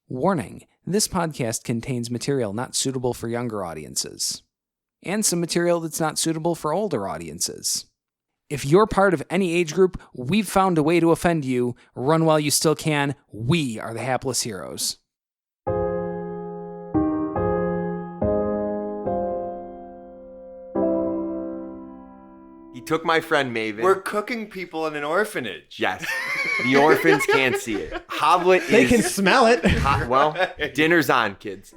Warning, this podcast contains material not suitable for younger audiences, and some material that's not suitable for older audiences. If you're part of any age group, we've found a way to offend you. Run while you still can. We are the hapless heroes. He took my friend Maven. We're cooking people in an orphanage. Yes. The orphans can't see it. Hobblet They can smell it. Well, dinner's on, kids.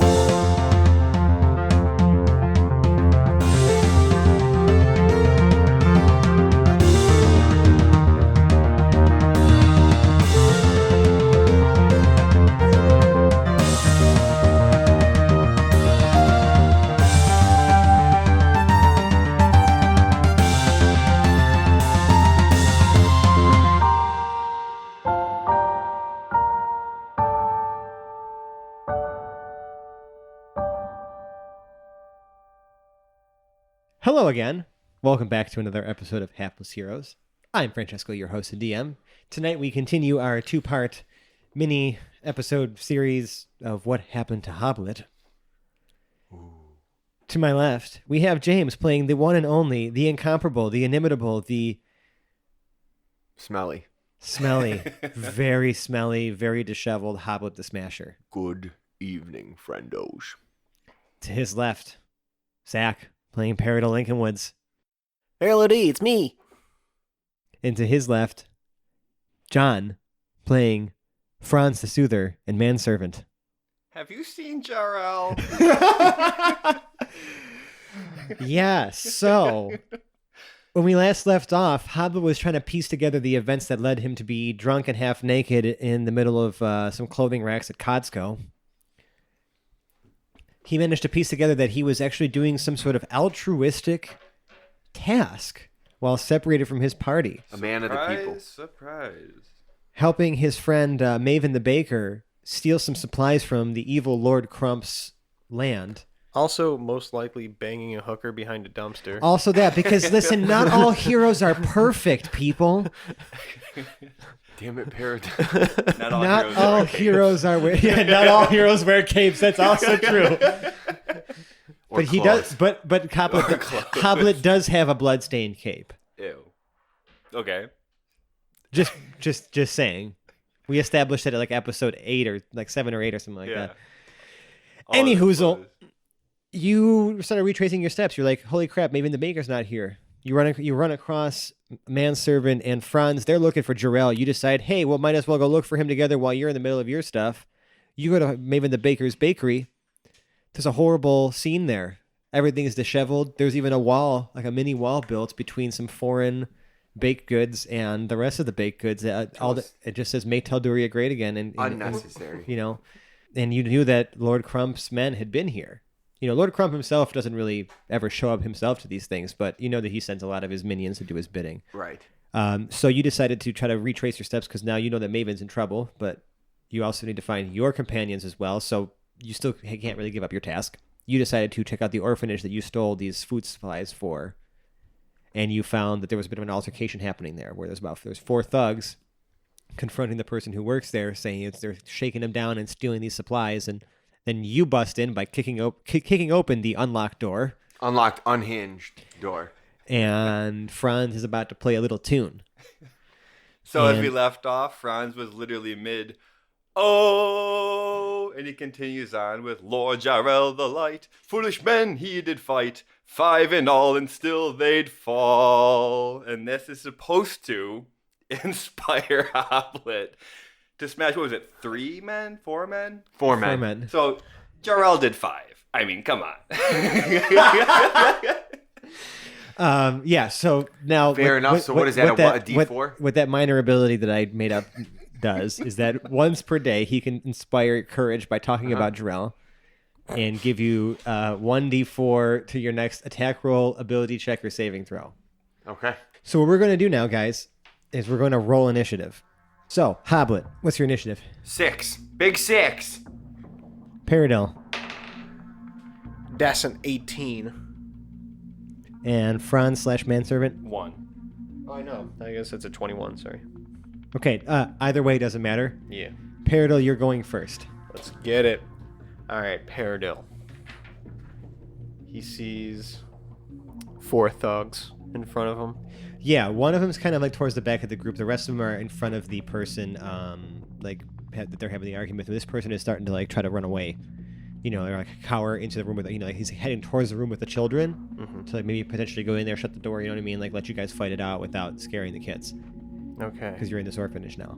Hello again. Welcome back to another episode of Hapless Heroes. I'm Francesco, your host and DM. Tonight we continue our two-part mini episode series of What Happened to Hobblet. Ooh. To my left, we have James playing the one and only, the incomparable, the inimitable, the... Smelly, very smelly, very disheveled Hobblet the Smasher. Good evening, friendos. To his left, Zach playing Perodill and Jha'rell. Hey, LOD, it's me. And to his left, John playing Franz the Soother and Manservant. Have you seen Jha'rell? Yeah, so when we last left off, Hobblet was trying to piece together the events that led him to be drunk and half naked in the middle of some clothing racks at Codsko. He managed to piece together that he was actually doing some sort of altruistic task while separated from his party. A man of the people. Surprise. Helping his friend Maven the Baker steal some supplies from the evil Lord Crump's land. Also, most likely banging a hooker behind a dumpster. Also that, because listen, not all heroes are perfect, people. Damn it, Perodill. Not all heroes Not all heroes wear capes. That's also true. But he does. But Hobblet does have a bloodstained cape. Ew. Okay. Just saying. We established it at like episode 8 or like 7 or 8 or something like that. Anyhoozle, you started retracing your steps. You're like, holy crap, maybe the baker's not here. You run across Manservant and Franz. They're looking for Jha'rell. You decide, hey, well, might as well go look for him together while you're in the middle of your stuff. You go to Maven the Baker's bakery. There's a horrible scene there. Everything is disheveled. There's even a wall, like a mini wall built between some foreign baked goods and the rest of the baked goods. It just says, make Telduria great again. And unnecessary. And you knew that Lord Crump's men had been here. Lord Crump himself doesn't really ever show up himself to these things, but you know that he sends a lot of his minions to do his bidding. Right. So you decided to try to retrace your steps because now you know that Maven's in trouble, but you also need to find your companions as well, so you still can't really give up your task. You decided to check out the orphanage that you stole these food supplies for, and you found that there was a bit of an altercation happening there, where there's 4 thugs confronting the person who works there, saying they're shaking him down and stealing these supplies, and then you bust in by kicking open the unlocked, unhinged door. And Franz is about to play a little tune. So as we left off, Franz was literally mid, oh, and he continues on with Lord Jha'rell the Light. Foolish men he did fight, 5 in all, and still they'd fall. And this is supposed to inspire Hobblet to smash, what was it, 3 men? 4 men? 4 men. So Jha'rell did 5. I mean, come on. So now... Fair enough. So what is that, a D4? What that minor ability that I made up does is that once per day he can inspire courage by talking about Jha'rell and give you 1d4 to your next attack roll, ability check, or saving throw. Okay. So what we're going to do now, guys, is we're going to roll initiative. So, Hobblet, what's your initiative? 6. Big 6. Perodill. That's an 18. And Franz / Manservant? 1. Oh, I know. I guess it's a 21, sorry. Okay, either way doesn't matter. Yeah. Perodill, you're going first. Let's get it. All right, Perodill. He sees 4 thugs in front of him. Yeah, one of them's kind of like towards the back of the group. The rest of them are in front of the person, that they're having the argument with. This person is starting to like try to run away. Or like cower into the room with, like he's heading towards the room with the children to like maybe potentially go in there, shut the door. You know what I mean? Like let you guys fight it out without scaring the kids. Okay. Because you're in this orphanage now.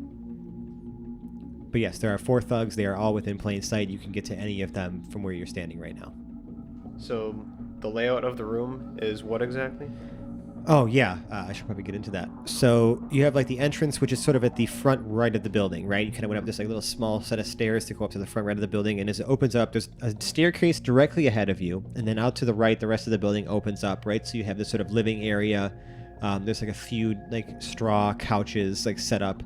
But yes, there are 4 thugs. They are all within plain sight. You can get to any of them from where you're standing right now. So the layout of the room is what exactly? Oh, yeah. I should probably get into that. So you have like the entrance, which is sort of at the front right of the building, right? You kind of went up this like little small set of stairs to go up to the front right of the building. And as it opens up, there's a staircase directly ahead of you. And then out to the right, the rest of the building opens up, right? So you have this sort of living area. There's like a few like straw couches like set up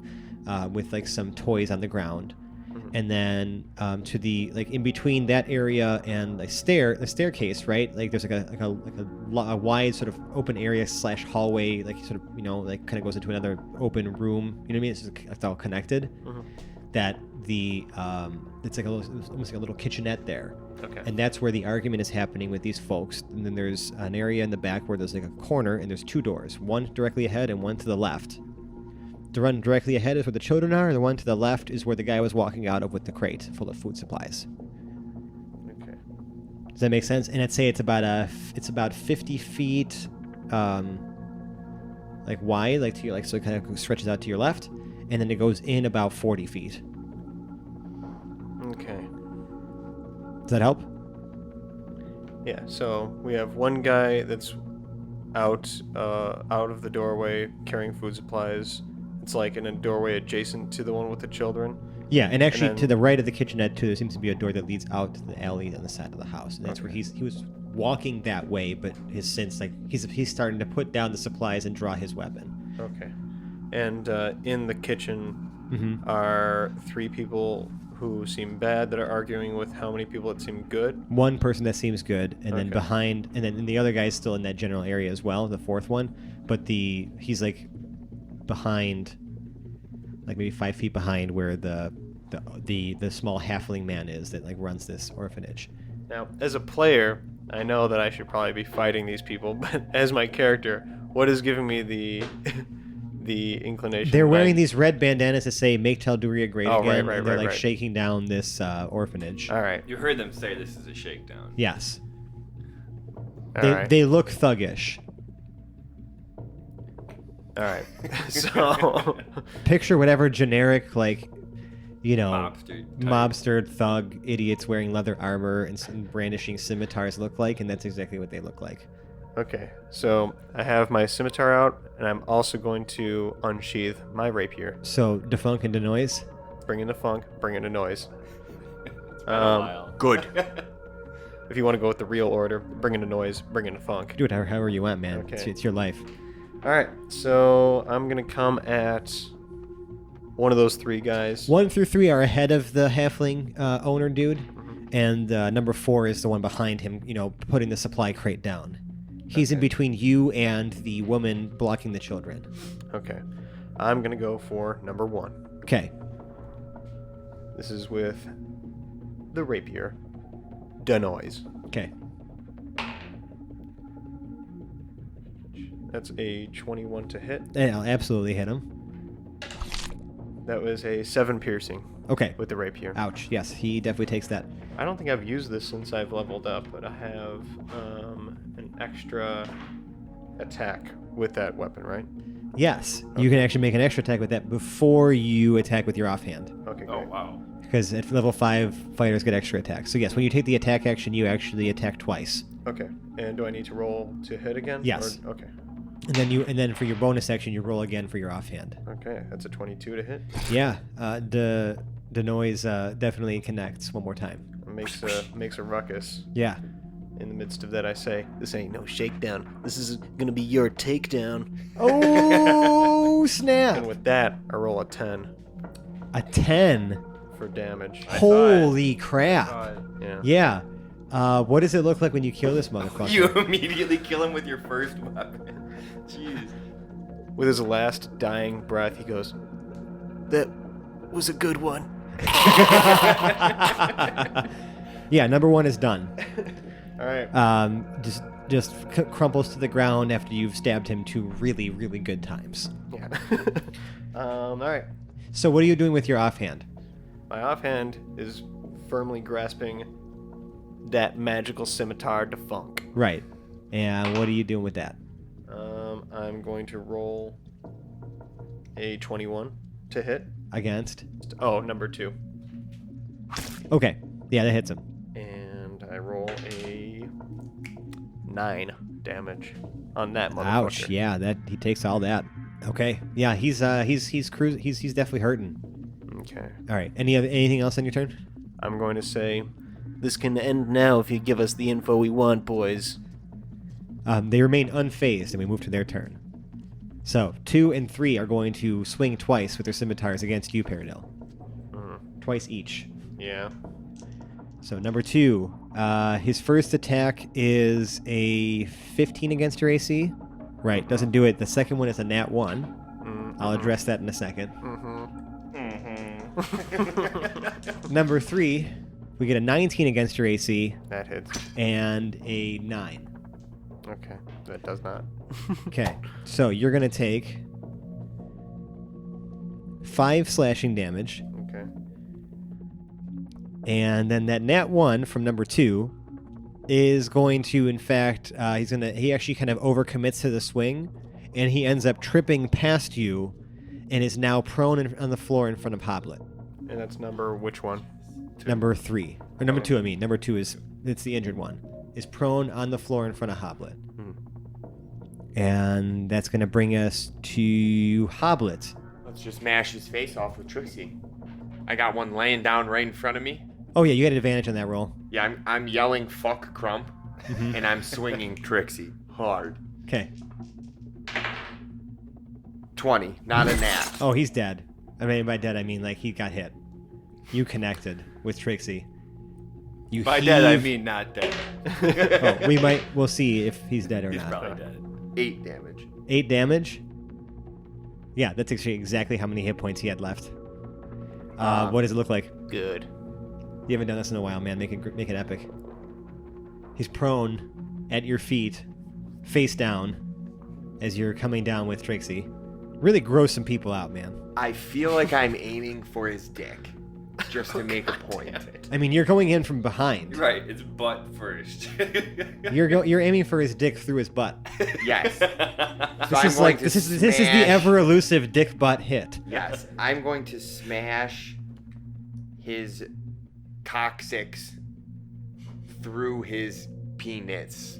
with like some toys on the ground. And then to the like in between that area and the staircase, right? Like there's like a wide sort of open area / hallway, like sort of like kind of goes into another open room. You know what I mean? It's all connected. That the it's like almost like a little kitchenette there. Okay. And that's where the argument is happening with these folks. And then there's an area in the back where there's like a corner and there's 2 doors, one directly ahead and one to the left. The one directly ahead is where the children are, and the one to the left is where the guy was walking out of with the crate full of food supplies. Okay. Does that make sense? And I'd say it's about 50 feet, like wide, like to your so it kind of stretches out to your left, and then it goes in about 40 feet. Okay. Does that help? Yeah. So we have one guy that's out of the doorway carrying food supplies. It's like in a doorway adjacent to the one with the children. Yeah, and actually to the right of the kitchenette too, there seems to be a door that leads out to the alley on the side of the house, and that's where he was walking that way, but his since like he's starting to put down the supplies and draw his weapon. Okay. And in the kitchen are 3 people who seem bad that are arguing with how many people that seem good. One person that seems good, and then behind, and then the other guy's still in that general area as well, the 4th one, but he's like behind, like maybe 5 feet behind where the small halfling man is that like runs this orphanage. Now, as a player, I know that I should probably be fighting these people, but as my character, what is giving me the inclination? They're wearing these red bandanas that say "Make Tal'Duria Great Again," right, and they're right. shaking down this orphanage. All right. You heard them say this is a shakedown. Yes. All right. They look thuggish. All right. So picture whatever generic like mobster thug idiots wearing leather armor and brandishing scimitars look like, and that's exactly what they look like. Okay, so I have my scimitar out, and I'm also going to unsheath my rapier. So defunk and denoise. Bring in the funk, bring in the noise. Good. If you want to go with the real order, bring in the noise, bring in the funk. Do it however you want, man. Okay. It's your life. All right, so I'm gonna come at one of those 3 guys. 1 through 3 are ahead of the halfling owner dude, and number 4 is the one behind him, putting the supply crate down. He's in between you and the woman blocking the children. Okay, I'm gonna go for number 1. Okay. This is with the rapier, denoise. Okay. That's a 21 to hit. I'll absolutely hit him. That was a 7 piercing. Okay. With the rapier. Ouch. Yes, he definitely takes that. I don't think I've used this since I've leveled up, but I have an extra attack with that weapon, right? Yes. Okay. You can actually make an extra attack with that before you attack with your offhand. Okay, great. Oh, wow. Because at level 5, fighters get extra attacks. So yes, when you take the attack action, you actually attack twice. Okay. And do I need to roll to hit again? Yes. Okay. And then for your bonus action, you roll again for your offhand. Okay, that's a 22 to hit. Yeah, the noise definitely connects one more time. It makes a ruckus. Yeah. In the midst of that, I say, "This ain't no shakedown. This is gonna be your takedown." Oh snap! And with that, I roll a 10. A 10 for damage. Holy crap! Yeah. Yeah. What does it look like when you kill this motherfucker? You immediately kill him with your first weapon. Jeez. With his last dying breath, he goes, "That was a good one." Yeah, number 1 is done. All right. Just crumples to the ground after you've stabbed him 2 really, really good times. Yeah. All right. So what are you doing with your offhand? My offhand is firmly grasping that magical scimitar defunct. Right. And what are you doing with that? I'm going to roll a 21 to hit. Against? Oh, number 2. Okay. Yeah, that hits him. And I roll a 9 damage on that motherfucker. Ouch! Yeah, that he takes all that. Okay. Yeah, he's definitely hurting. Okay. All right. Anything else on your turn? I'm going to say, this can end now if you give us the info we want, boys. They remain unfazed, and we move to their turn. So 2 and 3 are going to swing twice with their scimitars against you, Perodill. Twice each. Yeah. So number 2, his first attack is a 15 against your AC. Right, doesn't do it. The second one is a nat 1. Mm-hmm. I'll address that in a second. Mm-hmm. Number 3, we get a 19 against your AC. That hits. And a 9. Okay, that does not. Okay, so you're going to take 5 slashing damage. Okay. And then that nat 1 from number 2 is going to, in fact, he actually kind of overcommits to the swing, and he ends up tripping past you and is now prone on the floor in front of Hobblet. And that's number which one? Number 3. Or number 2, I mean. Number 2 it's the injured one. Is prone on the floor in front of Hobblet. And that's going to bring us to Hobblet. Let's just mash his face off with Trixie. I got one laying down right in front of me. Oh, yeah, you had an advantage on that roll. Yeah, I'm yelling fuck Crump, and I'm swinging Trixie hard. Okay. 20, not a nat. Oh, he's dead. I mean, by dead, I mean, like, he got hit. You connected with Trixie. You By dead, I mean not dead. Oh, we'll see if he's dead or He's not. probably dead. 8 damage. 8 damage? Yeah, that's actually exactly how many hit points he had left. What does it look like? Good. You haven't done this in a while, man. Make it epic. He's prone at your feet, face down, as you're coming down with Trixie. Really gross some people out, man. I feel like I'm aiming for his dick, just to make a point. I mean, you're going in from behind. Right, it's butt first. You're aiming for his dick through his butt. Yes. So This is the ever elusive dick butt hit. Yes, I'm going to smash his coccyx through his penis.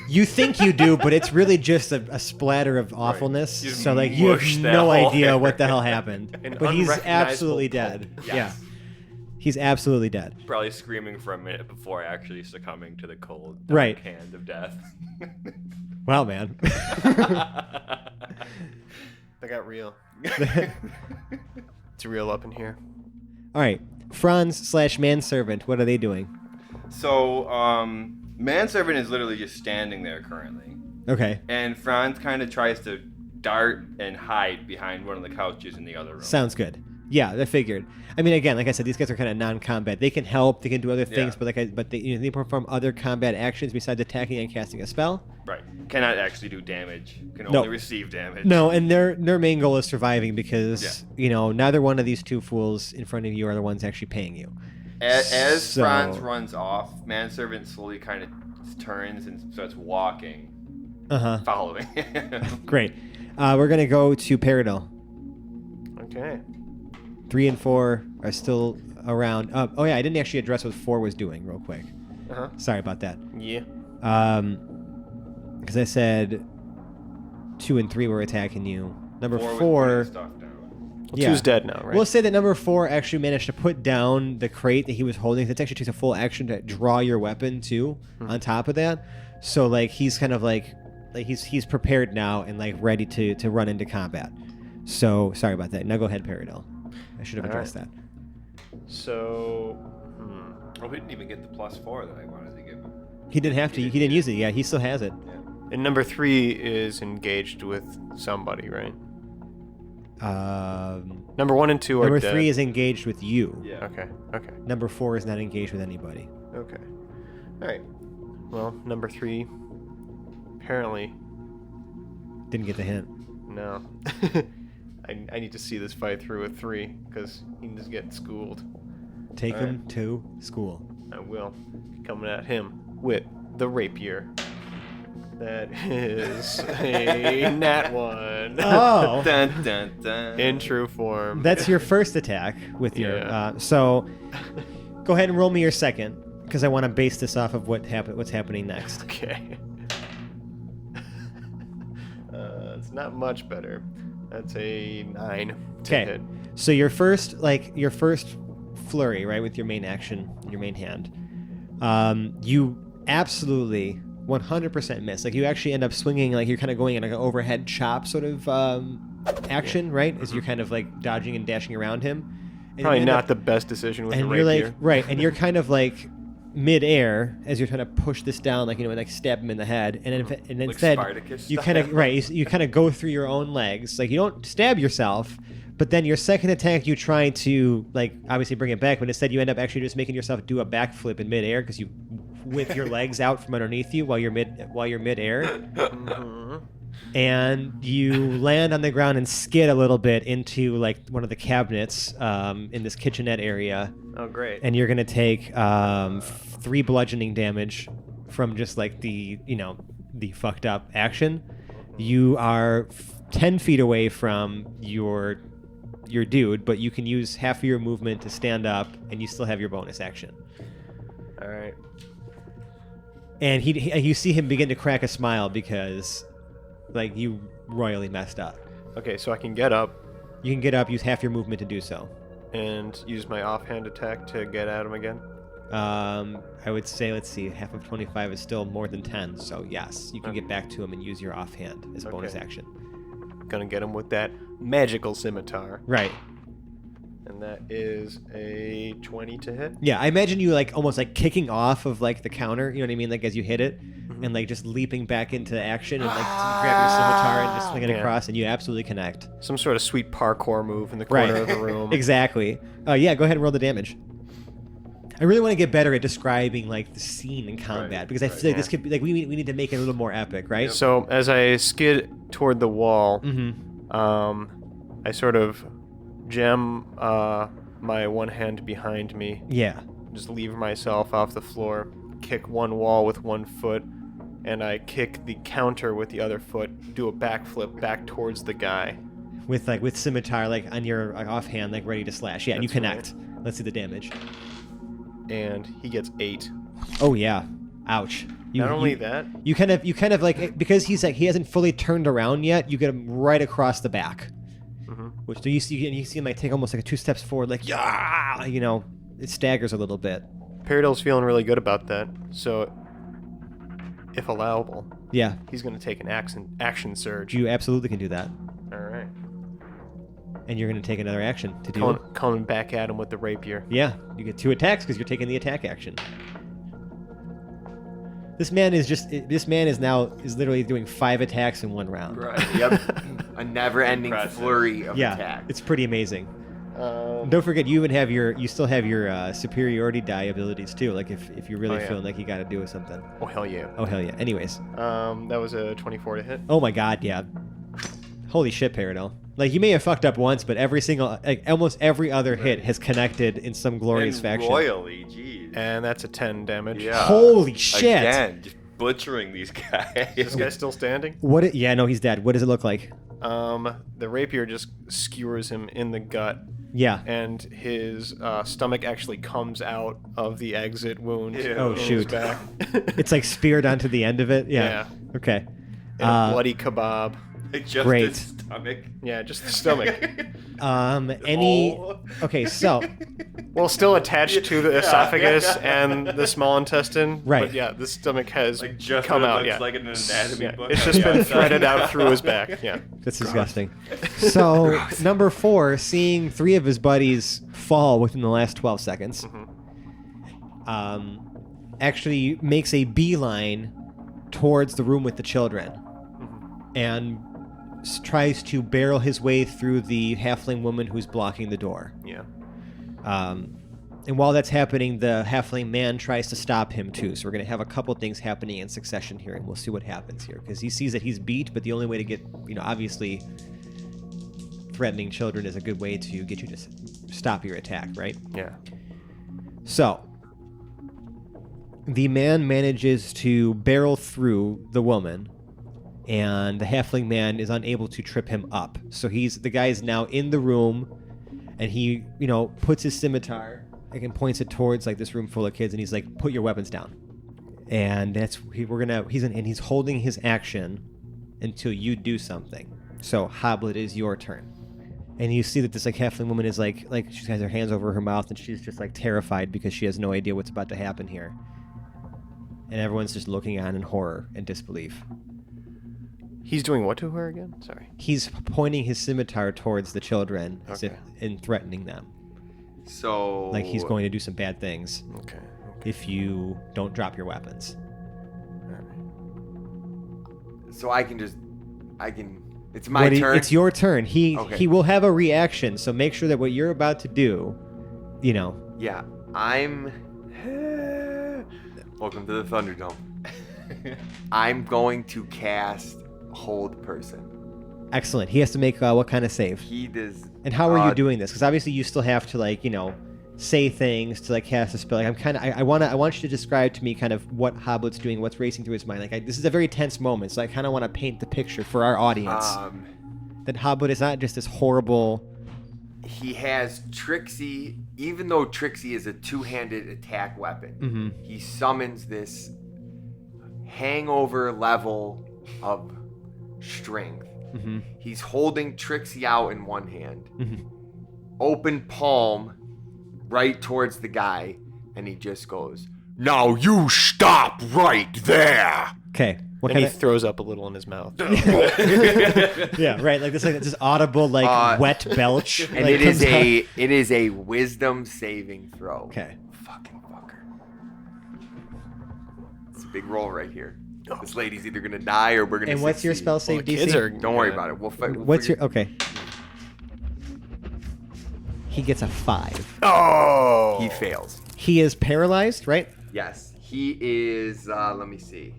You think you do, but it's really just a splatter of awfulness. Right. So like you have no idea what the hell happened. An But he's unrecognizable absolutely dead. Yes. Yeah. He's absolutely dead. Probably screaming for a minute before actually succumbing to the cold Right. hand of death. Wow, man. They got real. It's real up in here. All right. Franz / manservant, what are they doing? So, Manservant is literally just standing there currently. Okay. And Franz kind of tries to dart and hide behind one of the couches in the other room. Sounds good. Yeah, I figured. I mean, again, like I said, these guys are kind of non-combat. They can help, they can do other things, Yeah. but they perform other combat actions besides attacking and casting a spell. Right. Cannot actually do damage. Can No. only receive damage. No, and their main goal is surviving because neither one of these two fools in front of you are the ones actually paying you. As Franz runs off, Manservant slowly kind of turns and starts walking, following him. Great. We're gonna go to Perodill. Okay. 3 and 4 are still around. Oh yeah, I didn't actually address what 4 was doing real quick. Sorry about that. Yeah. Because I said 2 and 3 were attacking you. Number 4. Well, Two's dead now, right? We'll say that number 4 actually managed to put down the crate that he was holding. That actually takes a full action to draw your weapon too. On top of that, so like he's kind of like he's prepared now and like ready to run into combat. So sorry about that. Now go ahead, Perodill. I should have addressed that. So, Oh, we didn't even get the +4 that I wanted to give him. He didn't have to. He didn't use it. Yeah, he still has it. and number 3 is engaged with somebody, right? Number 1 and 2 are Number dead. 3 is engaged with you. Yeah. Okay. Number 4 is not engaged with anybody. Okay. All right. Well, number 3 apparently Didn't get the hint. no. I need to see this fight through with 3 because he just getting schooled. Take him to school. I will. Coming at him with the rapier. That is a nat 1. Oh, Dun, dun, dun. In true form. that's your first attack with your. Yeah. So, go ahead and roll me your second, because I want to base this off of what's happening next. Okay. It's not much better. That's a 9 to Okay. hit. So your first flurry, right, with your main action, your main hand, you absolutely 100% miss. Like you actually end up swinging, like you're kind of going in like an overhead chop sort of action, right? As you're kind of like dodging and dashing around him. And Probably you end not up- the best decision with the And you're rapier. like right, and you're kind of like mid-air as you're trying to push this down, like like stab him in the head, and Like instead Spartacus you style. kind of you kind of go through your own legs, like you don't stab yourself, but then your second attack you try to like obviously bring it back, but instead you end up actually just making yourself do a backflip in mid-air because you whip your legs out from underneath you while you're mid-air, Mhm. and you land on the ground and skid a little bit into like one of the cabinets in this kitchenette area. Oh, great. And you're gonna take 3 bludgeoning damage from just like the the fucked up action. You are 10 feet away from your dude, but you can use half of your movement to stand up, and you still have your bonus action. All right. And you see him begin to crack a smile because like you royally messed up. Okay, so I can get up You can get up, use half your movement to do so. and use my offhand attack to get at him again. I would say, let's see, half of 25 is still more than 10, so yes, you can get back to him and use your offhand as a bonus Okay. action. Gonna get him with that magical scimitar. Right. And that is a 20 to hit. Yeah, I imagine you like almost like kicking off of like the counter, you know what I mean? Like as you hit it, and like just leaping back into action and like grab your scimitar and just swing it Yeah. across, and you absolutely connect. Some sort of sweet parkour move in the corner Right. of the room. Exactly. Yeah, go ahead and roll the damage. I really want to get better at describing like the scene in combat Right, because I feel like this could be like we need to make it a little more epic, right? So as I skid toward the wall, Mm-hmm. I sort of jam my one hand behind me, Yeah. just lever myself off the floor, kick one wall with one foot, and I kick the counter with the other foot, do a backflip back towards the guy. With scimitar like on your like, offhand, like ready to slash. Yeah, and you That's connect. Let's see the damage. And he gets 8. Oh yeah. Ouch. Not only that, You kind of like because he's like he hasn't fully turned around yet. You get him right across the back, which do you see him like take almost like 2 steps forward, like yeah, it staggers a little bit. Peridill's feeling really good about that. So, if allowable, Yeah, he's going to take an action surge. you absolutely can do that, All right. and you're gonna take another action to do. Coming back at him with the rapier. Yeah, you get 2 attacks because you're taking the attack action. This man is literally doing 5 attacks in 1 round. Right. Yep. A never-ending Impressive. flurry of Yeah, attacks. it's pretty amazing. Don't forget, you still have your superiority die abilities too. Like if you're really Oh, yeah. feeling like you got to do something. Oh, hell yeah. Oh hell yeah. Anyways, That was a 24 to hit. oh my god, yeah. Holy shit, Perodill. Like you may have fucked up once, but almost every other hit has connected in some glorious And fashion. royally, jeez. And that's a 10 damage. Yeah. Holy shit. Again, just butchering these guys. This guy's still standing? Yeah, no, he's dead. What does it look like? The rapier just skewers him in the gut, Yeah. and his stomach actually comes out of the exit wound. Ew. Oh, in his shoot. back. It's like speared onto the end of it. Yeah. Yeah. Okay. And a bloody kebab. Just Great. his stomach. Yeah, just the stomach. Okay, so Well, still attached to the esophagus and the small intestine. Right. But yeah, the stomach has Like just come what it out. looks Yeah. like in an anatomy Yeah. book. It's on just the been outside. threaded out through his back. Yeah. that's disgusting. So number 4, seeing 3 of his buddies fall within the last 12 seconds, actually makes a beeline towards the room with the children, and tries to barrel his way through the halfling woman who's blocking the door. Yeah. And while that's happening, the halfling man tries to stop him too. So we're going to have a couple things happening in succession here, and we'll see what happens here. Because he sees that he's beat, but the only way to get, obviously threatening children is a good way to get you to stop your attack, right? Yeah. So the man manages to barrel through the woman, and the halfling man is unable to trip him up. So the guy is now in the room, and he, puts his scimitar and points it towards like this room full of kids, and he's like, "Put your weapons down." And he's holding his action until you do something. So Hobblet, is your turn. And you see that this like halfling woman is like she has her hands over her mouth, and she's just like terrified because she has no idea what's about to happen here. And everyone's just looking on in horror and disbelief. He's doing what to her again? Sorry. He's pointing his scimitar towards the children as if and threatening them. So Like he's going to do some bad things Okay. if you don't drop your weapons. So it's my turn. It's your turn. He will have a reaction, so make sure that what you're about to do, Yeah, I'm. Welcome to the Thunderdome. I'm going to cast Hold Person. Excellent. He has to make what kind of save? He does. And how are you doing this? Because obviously you still have to say things to cast a spell. I want you to describe to me kind of what Hoblet's doing, what's racing through his mind. This is a very tense moment, so I kind of want to paint the picture for our audience that Hobblet is not just this horrible. He has Trixie, even though Trixie is a two-handed attack weapon. He summons this hangover level of strength. He's holding Trixie out in one hand, open palm right towards the guy, and he just goes, "Now you stop right there." Okay. And he throws up a little in his mouth. Yeah, right. Like this audible wet belch. And it is a wisdom saving throw. Okay. Fucking fucker. It's a big roll right here. This lady's either gonna die or we're gonna. And what's your succeed. spell save DC? Don't worry about it. We'll fight. What's your okay? He gets a 5. Oh! He fails. He is paralyzed, right? Yes, he is. Let me see.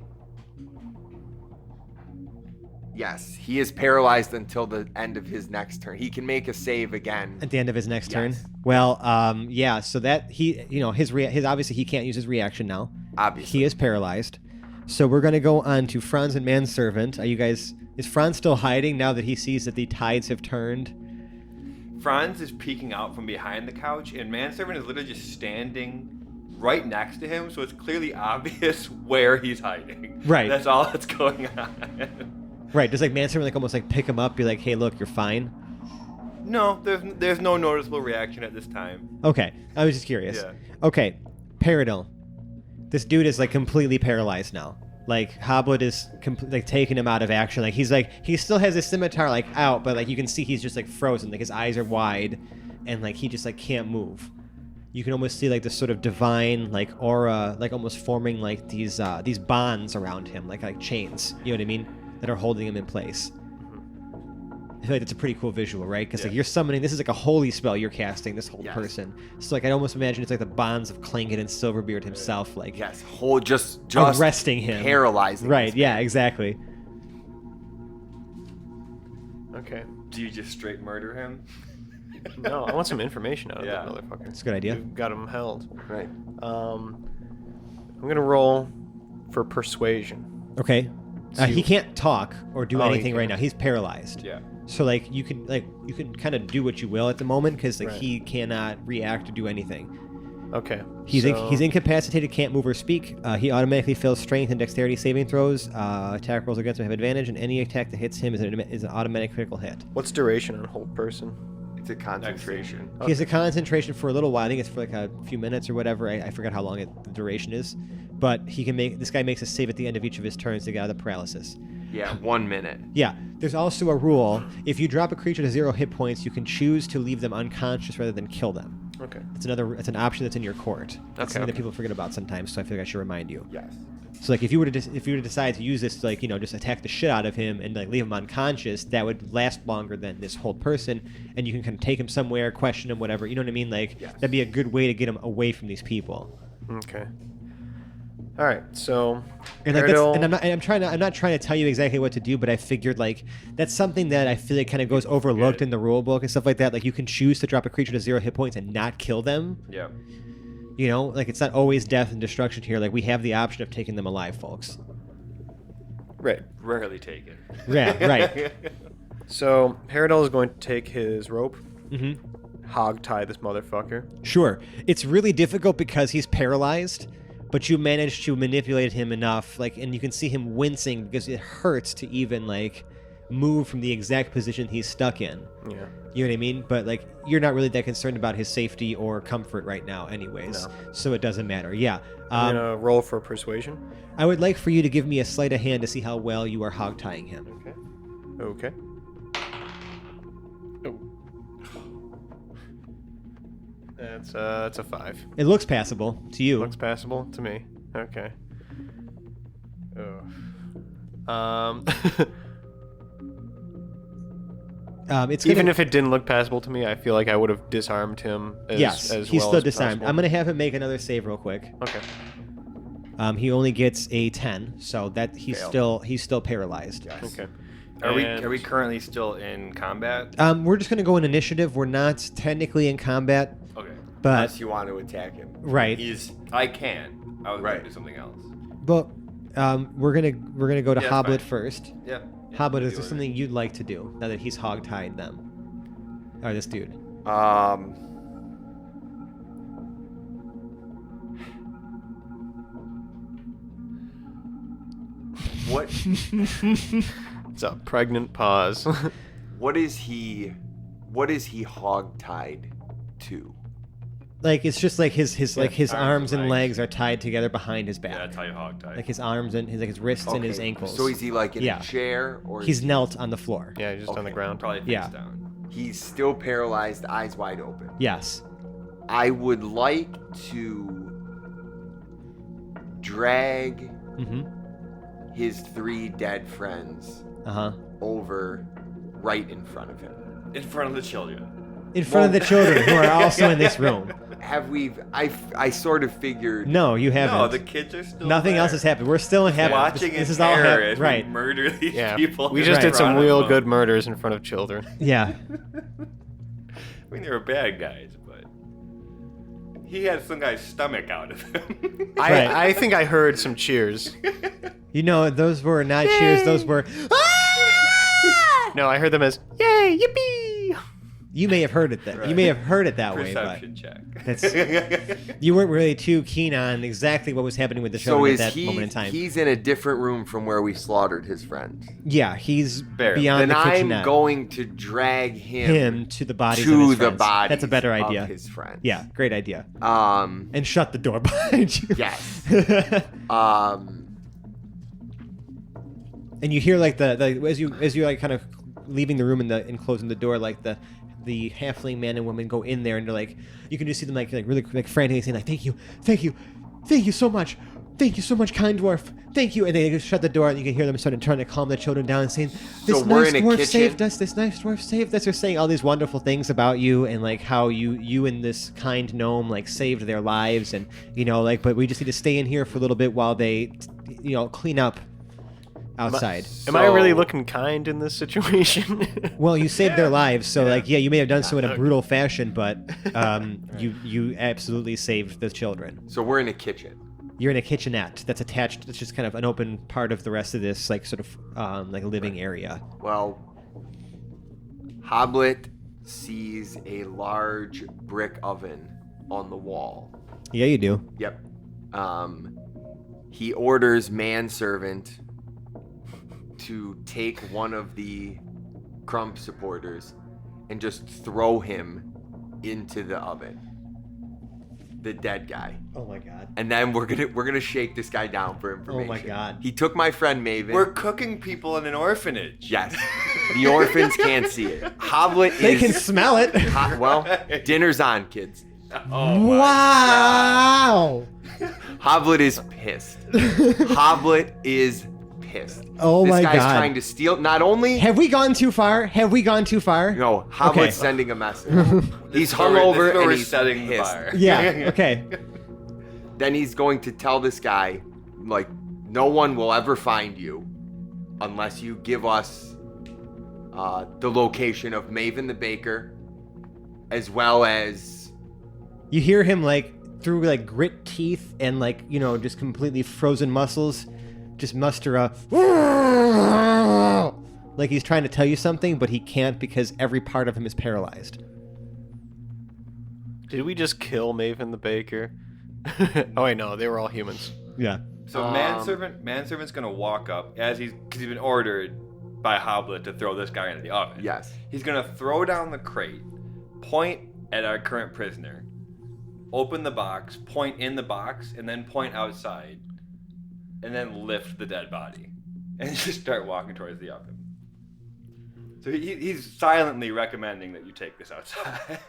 Yes, he is paralyzed until the end of his next turn. He can make a save again At the end of his next turn. Yes. Well, yeah. So that his obviously he can't use his reaction now. Obviously, He is paralyzed. So we're gonna go on to Franz and Manservant. Is Franz still hiding now that he sees that the tides have turned? Franz is peeking out from behind the couch, and Manservant is literally just standing right next to him, so it's clearly obvious where he's hiding. Right. That's all that's going on. Right. Does Manservant almost pick him up, be like, "Hey, look, you're fine." No, there's no noticeable reaction at this time. Okay. I was just curious. Yeah. Okay. Perodill. This dude is completely paralyzed now. Hobblet is taking him out of action. He still has his scimitar out, but you can see he's just frozen. His eyes are wide, and he just can't move. You can almost see this sort of divine aura, almost forming these bonds around him, like chains. You know what I mean? That are holding him in place. I feel like that's a pretty cool visual, right? Because you're summoning. This is a holy spell you're casting. This whole person. So I almost imagine it's the bonds of Clanket and Silverbeard himself, yes, hold just arresting him, paralyzing. Right? Yeah, exactly. Okay. Do you just straight murder him? No, I want some information out of Yeah. that motherfucker. That's a good idea. We've got him held. Right. I'm gonna roll for persuasion. Okay. He can't talk or do Oh, he anything right can't. now. He's paralyzed. Yeah. So you can kind of do what you will at the moment because Right. he cannot react or do anything. Okay. He's incapacitated, can't move or speak. He automatically fails strength and dexterity saving throws. Attack rolls against him have advantage, and any attack that hits him is an automatic critical hit. What's duration on hold person? It's a concentration. He has a concentration for a little while. I think it's for a few minutes or whatever. I forgot how long the duration is. But this guy makes a save at the end of each of his turns to get out of the paralysis. Yeah, 1 minute. Yeah. There's also a rule. If you drop a creature to 0 hit points, you can choose to leave them unconscious rather than kill them. Okay. It's an option that's in your court. That's something Okay. that people forget about sometimes, so I feel like I should remind you. Yes. So like if you were to decide to use this to like, just attack the shit out of him and like leave him unconscious, that would last longer than this whole person, and you can kind of take him somewhere, question him, whatever. You know what I mean? Like that'd be a good way to get him away from these people. Okay. All right. So, And like Perodill- and I'm not trying to tell you exactly what to do, but I figured like that's something that I feel like kind of goes overlooked in the rule book and stuff like that. Like you can choose to drop a creature to 0 hit points and not kill them. Yeah. Like it's not always death and destruction here. Like we have the option of taking them alive, folks. right. Rarely taken. Yeah, right. So Perodill is going to take his rope, Mm-hmm. hog tie this motherfucker. Sure. It's really difficult because he's paralyzed, but you manage to manipulate him enough, like, and you can see him wincing because it hurts to even like move from the exact position he's stuck in. Yeah. You know what I mean? But like, you're not really that concerned about his safety or comfort right now, anyways. No. So it doesn't matter. Yeah. I'm gonna roll for persuasion. I would like for you to give me a sleight of hand to see how well you are hog tying him. Okay. Oh. That's a 5. It looks passable to you. Looks passable to me. Okay. It's Even gonna, if it didn't look passable to me, I feel like I would have disarmed him as, yes, as he's well still as disarmed. possible. I'm gonna have him make another save real quick. Okay. He only gets a 10, so that he's Fail. still paralyzed. Yes. Okay. Are And- we currently still in combat? We're just gonna go in initiative. We're not technically in combat, Okay. but Unless you want to attack him. right. I can. I was Right. gonna do something else. But we're gonna go to Yeah, Hobblet fine. first. Yeah. Hobblet, is Do there it. something you'd like to do now that he's hog-tied them? Or this dude? What It's a pregnant pause. what is he hog tied to? Like it's just like his arms arms and and legs. legs are tied together behind his Yeah, back. that's how you hog tie. Like his arms and his wrists and his Okay, ankles. So is he like in Yeah. a chair or He's is knelt on the floor. Yeah, just on the Okay. ground. Probably face Yeah. down. he's still paralyzed, eyes wide open? Yes. I would like to drag Mm-hmm. his 3 dead friends Uh-huh. over right in front of him. In front of the children. In front of the children who are also in this room. Have we? I sort of figured. No, you haven't. No, the kids are still Nothing there. else has happened. We're still in heaven. Watching This in is all terror happening. as Right. we murder these Yeah, people. we just in did some front of real them. good murders in front of children. Yeah. I mean, they were bad guys, but he had some guy's stomach out of him. Right. I think I heard some cheers. Those were not cheers. Those were. No, I heard them as "Yay, yippee!" You may have heard it that. You may have heard it that way, but Perception check. you weren't really too keen on exactly what was happening with the So children is at that he? moment in time. He's in a different room from where we slaughtered his friends. Yeah, he's Barely. beyond Then the I'm kitchenette. going to drag him to the bodies to of his the friends. bodies. That's a better idea. Of his friends. Yeah, great idea. Um. And shut the door behind you. Yes. And you hear like the as you like kind of leaving the room and closing the door, like the halfling man and woman go in there and they're like, you can just see them like really like frantically saying like, thank you so much, kind dwarf, thank you, and they just shut the door and you can hear them starting trying to calm the children down and saying, this So we're nice in a dwarf kitchen? saved us, this nice dwarf saved us. They're saying all these wonderful things about you and like how you and this kind gnome like saved their lives and like, but we just need to stay in here for a little bit while they clean up outside. Am I really So- looking kind in this situation? Well, you saved their lives, so like, yeah, you may have done so in a Okay. brutal fashion, but you absolutely saved the children. So we're in a kitchen. You're in a kitchenette that's attached. It's just kind of an open part of the rest of this, like sort of like living area. Well, Hobblet sees a large brick oven on the wall. Yeah, you do. Yep. He orders manservant to take one of the Crump supporters and just throw him into the oven. The dead guy. Oh my god. And then we're gonna shake this guy down for Oh information. my god. He took my friend Maven. We're cooking people in an orphanage. Yes. The orphans can't see it. Hobblet They is can smell it. well, dinner's on, kids. Oh my Wow. Hobblet is pissed. Hobblet is pissed. Oh this my guy's God. trying to steal. Not only Have we gone too far? Have we gone too far? no, Hobblet's Okay. sending a message. He's This is where hungover and we're he's setting the pissed. bar. Yeah. Okay. Then he's going to tell this guy, like, no one will ever find you unless you give us the location of Maven the baker, as well as You hear him like through like grit teeth and like, you know, just completely frozen muscles, just muster a like he's trying to tell you something, but he can't because every part of him is paralyzed. Did we just kill Maven the baker? Oh, wait, no, they were all humans. Yeah. So manservant's gonna walk up because he's been ordered by Hobblet to throw this guy into the oven. yes. He's gonna throw down the crate, point at our current prisoner, open the box, point in the box, and then point outside, and then lift the dead body, and just start walking towards the oven. So he's silently recommending that you take this outside.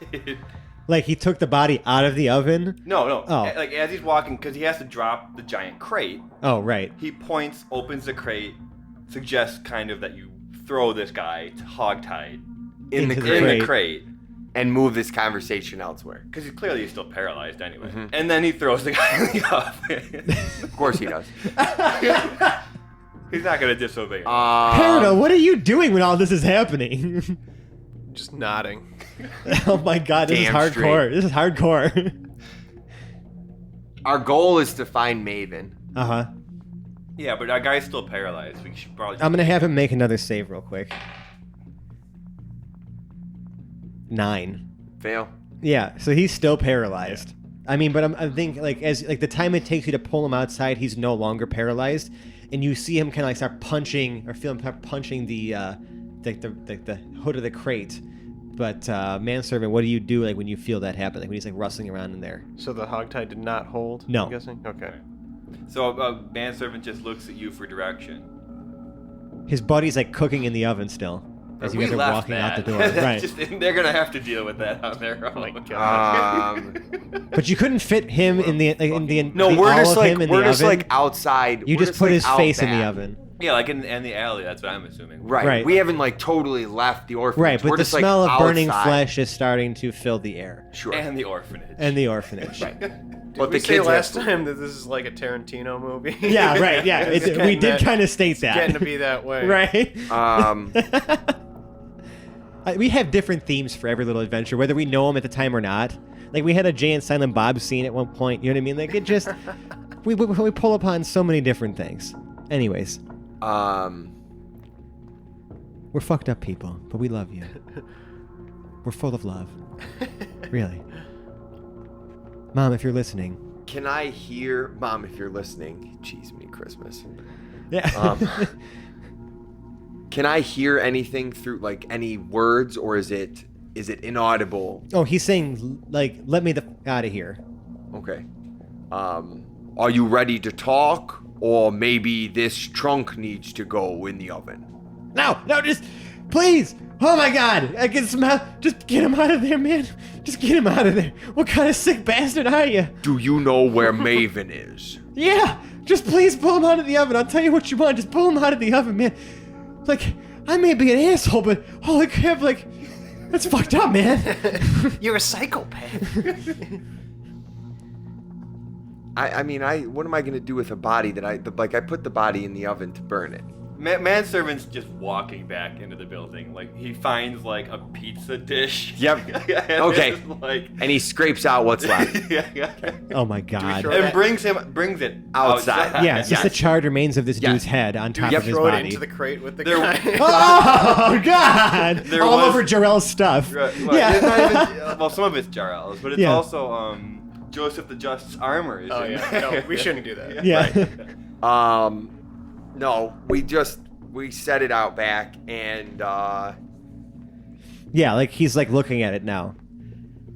Like he took the body out of the oven? No. Oh. Like as he's walking, because he has to drop the giant crate, Oh, right. he points, opens the crate, suggests kind of that you throw this guy hogtied In the Into the crate. in the crate. And move this conversation elsewhere. Because he's clearly still paralyzed anyway. Mhm. And then he throws the guy in the oven. Of course he does. He's not going to disobey him. Perodill, what are you doing when all this is happening? Just nodding. Oh my God, this is Damn hardcore. straight. This is hardcore. Our goal is to find Maven. Uh-huh. Yeah, but our guy's still paralyzed. We should probably... I'm gonna have him make another save real quick. 9. Fail. Yeah, so he's still paralyzed. I mean, but I think like as like the time it takes you to pull him outside, he's no longer paralyzed, and you see him kind of like start punching or feel him start punching the hood of the crate. But manservant, what do you do like when you feel that happen? Like when he's like rustling around in there? So the hogtie did not hold? No. I'm guessing? Okay. So manservant just looks at you for direction. His buddy's like cooking in the oven still as you We guys are left walking out the that. door. Right. Just, they're going to have to deal with that on their own. Oh my God. But you couldn't fit him in the No, the, we're all just of like him in we're the just oven. like outside. You We're just put like his out face in the back. oven. Yeah, like in the alley. That's what I'm assuming. Right. Right. We haven't like totally left the orphanage. Right, but we're the just, like, smell of burning outside. flesh is starting to fill the air. Sure. And the orphanage. And the orphanage. But we the say kids last have time that this is like a Tarantino movie? Yeah, right, yeah. It's we getting did that- kind of state that. Getting to be that way. Right? Um, We have different themes for every little adventure, whether we know them at the time or not. Like, we had a Jay and Silent Bob scene at one point, you know what I mean? Like, it just... we pull upon so many different things. Anyways, we're fucked up people, but we love you. We're full of love. Really. Mom, if you're listening. can I hear, Mom, if you're listening? Jeez, me Christmas. Yeah. Can I hear anything through like any words, or is it inaudible? Oh, he's saying, like, let me the out of here. Okay. Are you ready to talk, or maybe this trunk needs to go in the oven? No, just, please. Oh my God, I can smell. Just get him out of there, man. Just get him out of there. What kind of sick bastard are you? Do you know where Maven is? Yeah, just please pull him out of the oven. I'll tell you what you want. Just pull him out of the oven, man. Like, I may be an asshole, but holy crap, like, that's fucked up, man. You're a psychopath. I mean, what am I gonna do with a body that I put the body in the oven to burn it? Manservant's just walking back into the building. Like, he finds, like, a pizza dish. Yep. And Okay. it's like... And he scrapes out what's left. yeah. Oh my God. throw And that- brings it outside. Yeah, it's just the Yes. charred remains of this Yes. dude's head on top Yep. of his Throw it body. into the crate with the There- guy. Oh God! There All was- over Jha'rell's stuff. Right, well, Yeah. it's not even, well, some of it's Jha'rell's, but it's Yeah. also Joseph the Just's armor. Is Oh, in yeah. there. No, we shouldn't do that. Yeah. No, we set it out back, and Yeah, like he's like looking at it now.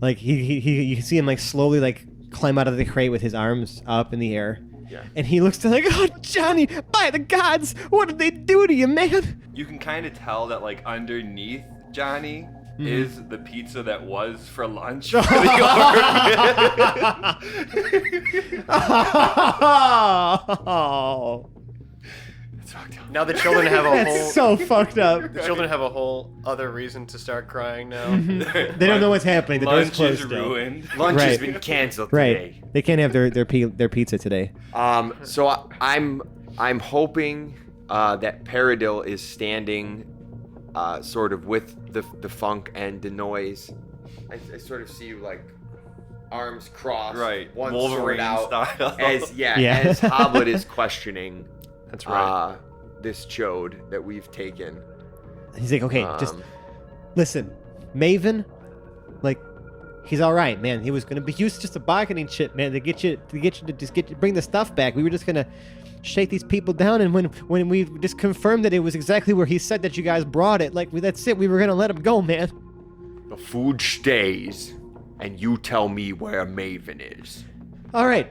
Like he you can see him like slowly like climb out of the crate with his arms up in the air. Yeah. And he looks to like, oh Johnny, by the gods, what did they do to you, man? You can kind of tell that, like, underneath Johnny, is the pizza that was for lunch. Oh. For It's fucked up. Now the children have a whole. That's so fucked up. The children have a whole other reason to start crying now. They don't know what's happening. The door's Lunch closed is still. ruined. Lunch has Right. been canceled Right. today. They can't have their pizza today. So I'm hoping that Perodill is standing sort of with the funk and the noise. I sort of see you like arms crossed, Right. one Wolverine sword out, style. as Yeah. as Hobblet is questioning That's right. this chode that we've taken. He's like, okay, just Um, listen, Maven, like, he's all right, man. He was gonna be used just a bargaining chip, man, to get you to bring the stuff back. We were just gonna shake these people down, and when we just confirmed that it was exactly where he said that you guys brought it, like, that's it. We were gonna let him go, man. The food stays, and you tell me where Maven is. All right.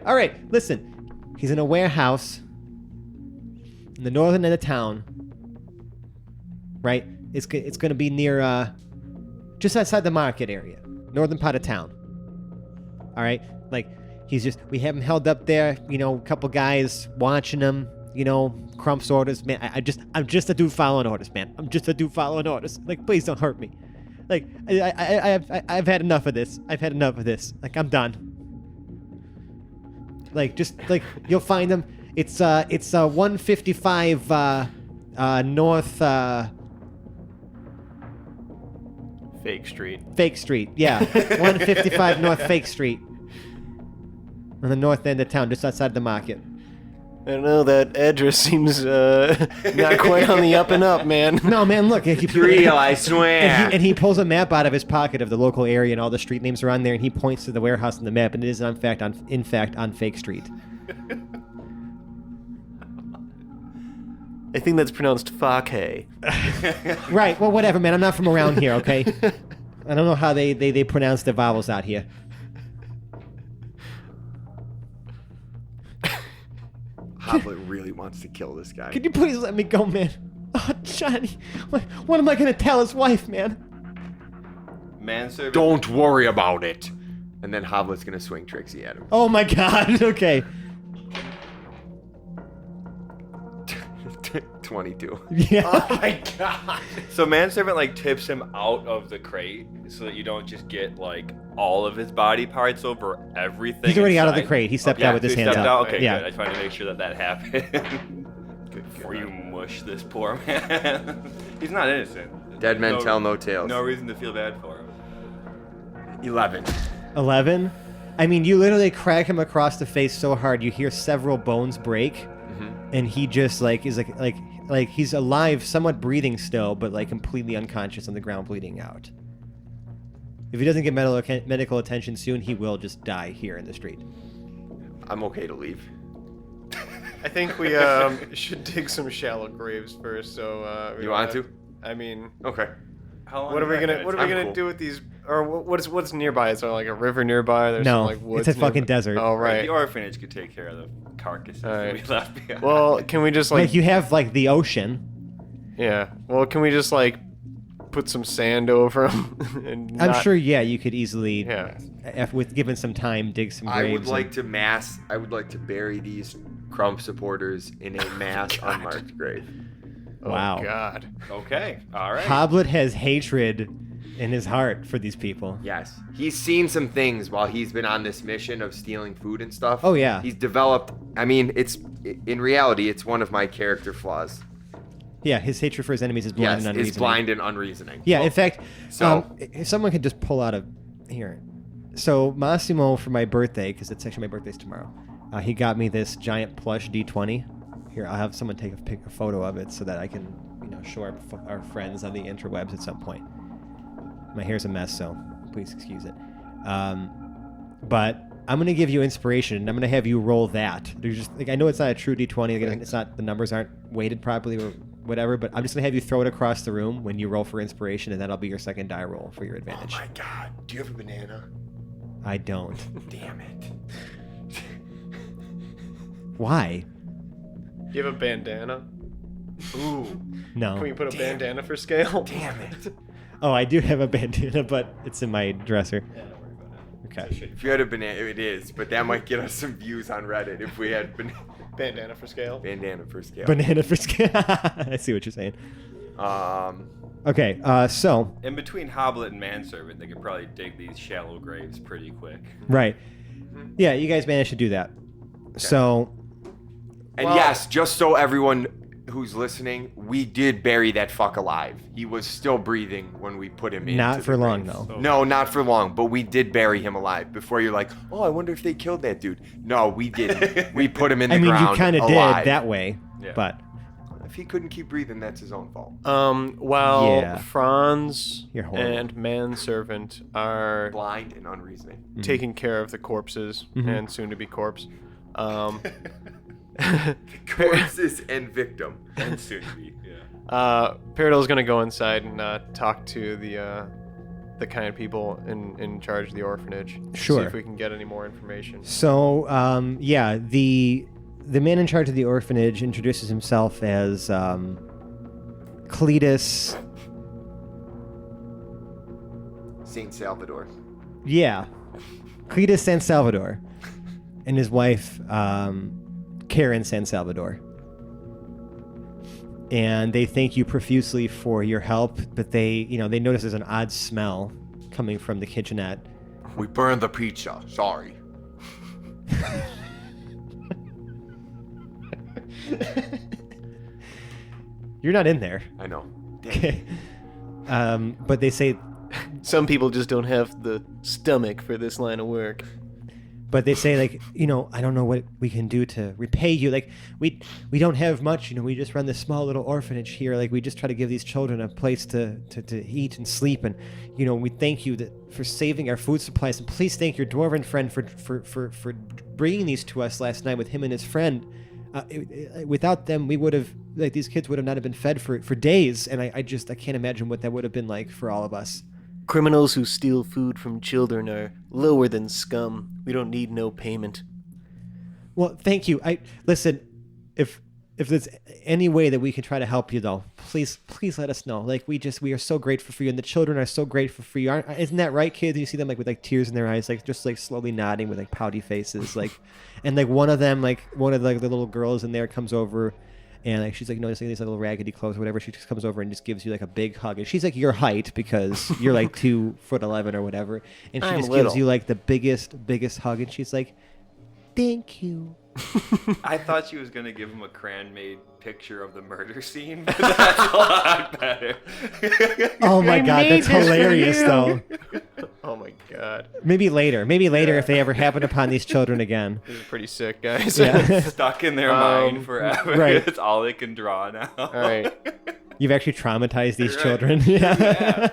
Listen, he's in a warehouse in the northern end of town. Right? It's gonna be near just outside the market area, northern part of town. All right, like we have him held up there. You know, a couple guys watching him. You know, Crump's orders, man. I'm just a dude following orders, man. I'm just a dude following orders. Like, please don't hurt me. Like, I've had enough of this. I've had enough of this. Like, I'm done. Like, just like you'll find them. It's 155 North Fake Street. Fake Street. Yeah, 155 North Fake Street. On the north end of town, just outside the market. I don't know, that address seems not quite on the up and up, man. No, man, look. Real, I swear. And he pulls a map out of his pocket of the local area, and all the street names are on there, and he points to the warehouse on the map, and it is in fact on Fake Street. I think that's pronounced Fake. Right. Well, whatever, man. I'm not from around here, okay? I don't know how they pronounce the vowels out here. Hobblet really wants to kill this guy. Could you please let me go, man? Oh, Johnny, what am I gonna tell his wife, man? Manservant. Don't worry about it. And then Hobblet's gonna swing Trixie at him. Oh my God. Okay. 22. Yeah. Oh my god. So Manservant like tips him out of the crate so that you don't just get like all of his body parts over everything. He's already out of the inside. crate. He stepped Okay, out with his so he hands stepped out. Okay, Yeah. good. I just wanted to make sure that happened. Before you mush this poor man. He's not innocent. Dead men tell no tales. No reason to feel bad for him. 11. 11. I mean, you literally crack him across the face so hard you hear several bones break, and he just like is like he's alive, somewhat breathing still, but like completely unconscious on the ground, bleeding out. If he doesn't get medical attention soon, he will just die here in the street. I'm okay to leave. I think we should dig some shallow graves first. So You want to? I mean, Okay. How long what are we is that gonna I'm gonna cool. do with these? Or what's nearby? Is there like a river nearby? There's No, some, like, woods it's a fucking nearby? desert. Oh Right, right. the orphanage could take care of the carcasses that Alright. we left behind. Well, can we just Like you have like the ocean. Yeah. Well, can we just like put some sand over them? And I'm not- sure. Yeah, you could easily, Yeah. with given some time, dig some graves. I would like to bury these Crump supporters in a mass unmarked grave. Wow. Oh God. Okay, all right. Hoblet has hatred in his heart for these people. Yes. He's seen some things while he's been on this mission of stealing food and stuff. Oh, yeah. He's developed, I mean, in reality, it's one of my character flaws. Yeah, his hatred for his enemies is blind Yes, and it's unreasoning. blind and unreasoning. Yeah, in fact, So- if someone could just pull out here. So Massimo, for my birthday, because it's actually my birthday's tomorrow, he got me this giant plush D20. Here, I'll have someone take a photo of it so that I can, show our friends on the interwebs at some point. My hair's a mess, so please excuse it. But I'm gonna give you inspiration, and I'm gonna have you roll that. There's just I know it's not a true D20. Again, it's not, the numbers aren't weighted properly or whatever. But I'm just gonna have you throw it across the room when you roll for inspiration, and that'll be your second die roll for your advantage. Oh my god. Do you have a banana? I don't. Damn it. Why? Do you have a bandana? Ooh. No. Can we put a bandana for scale? Damn it. Oh, I do have a bandana, but it's in my dresser. Yeah, don't worry about it. Okay. If you had a banana, it is, but that might get us some views on Reddit if we had Bandana for scale. bandana for scale. Banana for skin. I see what you're saying. Okay, so In between Hobblet and Manservant, they could probably dig these shallow graves pretty quick. right, yeah, you guys managed to do that. So, And yes, just so everyone who's listening, we did bury that fuck alive. He was still breathing when we put him in. not for long though. No, not for long, but we did bury him alive. Before you're like, oh, I wonder if they killed that dude. No, we didn't. We put him in the I mean, ground you kind of alive. did that way, Yeah. but If he couldn't keep breathing, that's his own fault. While Yeah. Franz You're horrible. and Manservant are Blind and unreasoning. taking care of the corpses and soon-to-be corpse, Corpses and victim. And soon to be, yeah. Peridill's gonna go inside and talk to the kind people in charge of the orphanage. Sure. See if we can get any more information. So, yeah, the man in charge of the orphanage introduces himself as Cletus. Saint Salvador. Yeah, Cletus San Salvador, and his wife Karen San Salvador. And they thank you profusely for your help, but they notice there's an odd smell coming from the kitchenette. We burned the pizza. Sorry. You're not in there. I know. Okay. But they say, Some people just don't have the stomach for this line of work. like, I don't know what we can do to repay you. Like, we don't have much, we just run this small little orphanage here. Like, we just try to give these children a place to eat and sleep. And, we thank you for saving our food supplies. And please thank your dwarven friend for bringing these to us last night with him and his friend. Without them, we would have, these kids would have not have been fed for days. And I can't imagine what that would have been like for all of us. Criminals who steal food from children are lower than scum. We don't need no payment. Well, thank you. Listen, if there's any way that we can try to help you, though, please let us know. Like, we are so grateful for you, and the children are so grateful for you. Isn't that right, kids? You see them with tears in their eyes, just slowly nodding with pouty faces, and one of them, one of the little girls in there comes over. And she's noticing these little raggedy clothes or whatever. She just comes over and just gives you a big hug. And she's your height because you're 2'11" or whatever. And she I'm just little. gives you the biggest hug. And she's like, "Thank you." I thought she was going to give him a crayon-made picture of the murder scene, but that's a lot better. Oh my god, that's hilarious though. Oh my god. Maybe later if they ever happen upon these children again. This is pretty sick, guys. Yeah. Stuck in their mind forever. right. It's all they can draw now. All right. You've actually traumatized these Right. children. Yeah.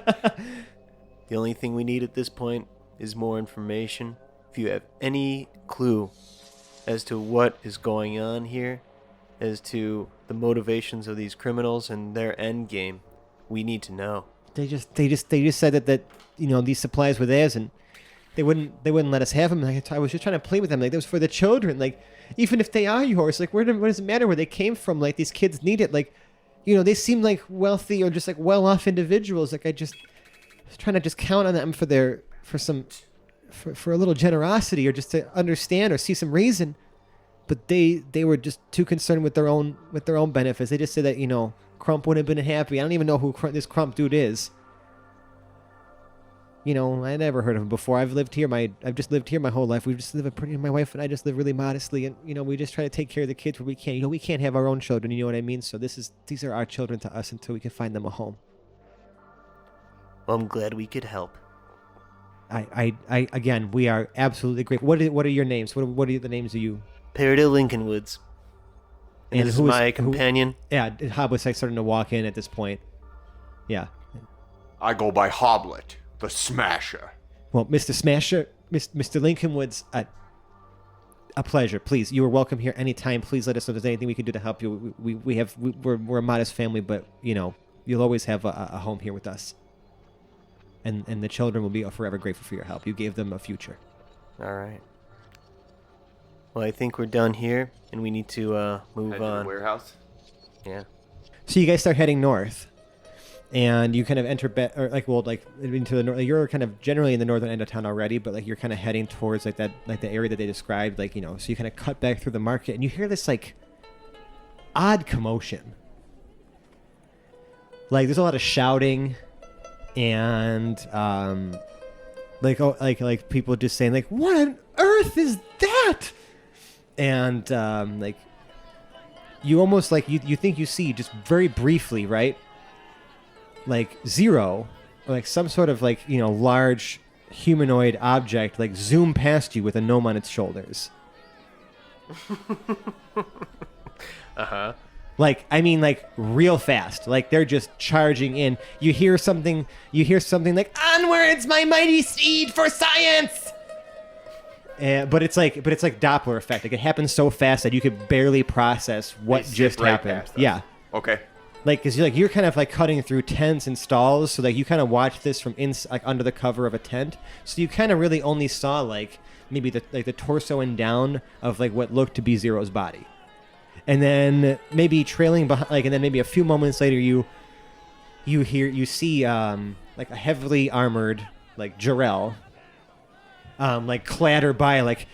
The only thing we need at this point is more information. If you have any clue as to what is going on here, as to the motivations of these criminals and their end game, we need to know. They just said that these supplies were theirs and they wouldn't let us have them. I was just trying to play with them. That was for the children. Even if they are yours, what does it matter where they came from? These kids need it. They seem like wealthy or just well-off individuals. I just was trying to just count on them for a little generosity or just to understand or see some reason. But they were just too concerned with their own benefits. They just said that Crump wouldn't have been happy. I don't even know who this Crump dude is. I never heard of him before. I've just lived here my whole life. My wife and I just live really modestly, and we just try to take care of the kids where we can. We can't have our own children. You know what I mean? So these are our children to us until we can find them a home. Well, I'm glad we could help. Again, we are absolutely great. What are your names? What are the names of you? Perodill Lincolnwoods. And this is my companion. Yeah, Hobbit's starting to walk in at this point. Yeah. I go by Hobblet, the Smasher. Well, Mr. Smasher, Mr. Lincolnwoods, a pleasure. Please, you are welcome here anytime. Please let us know if there's anything we can do to help you. We're a modest family, but you'll always have a home here with us. And the children will be forever grateful for your help. You gave them a future. All right. Well, I think we're done here, and we need to move Head to the on. warehouse. Yeah. So you guys start heading north. and you kind of enter into the you're kind of generally in the northern end of town already, but like you're kind of heading towards like that, like the area that they described, like, you know, so you kind of cut back through the market and you hear this like odd commotion. Like there's a lot of shouting and like people just saying like, what on earth is that? And like you almost like you think you see just very briefly, right? Like Zero, or like some sort of like, you know, large humanoid object like zoom past you with a gnome on its shoulders. Uh-huh. Like, I mean, like real fast. Like they're just charging in. You hear something like, onwards, my mighty steed for science. But it's like Doppler effect. Like it happens so fast that you could barely process what just happened. Yeah. Okay. Like, cause you're kind of like cutting through tents and stalls, so like you kind of watch this from like under the cover of a tent. So you kind of really only saw like maybe the torso and down of like what looked to be Zero's body, and then maybe trailing behind, like, and then maybe a few moments later you see like a heavily armored like Jha'rell, like clatter by like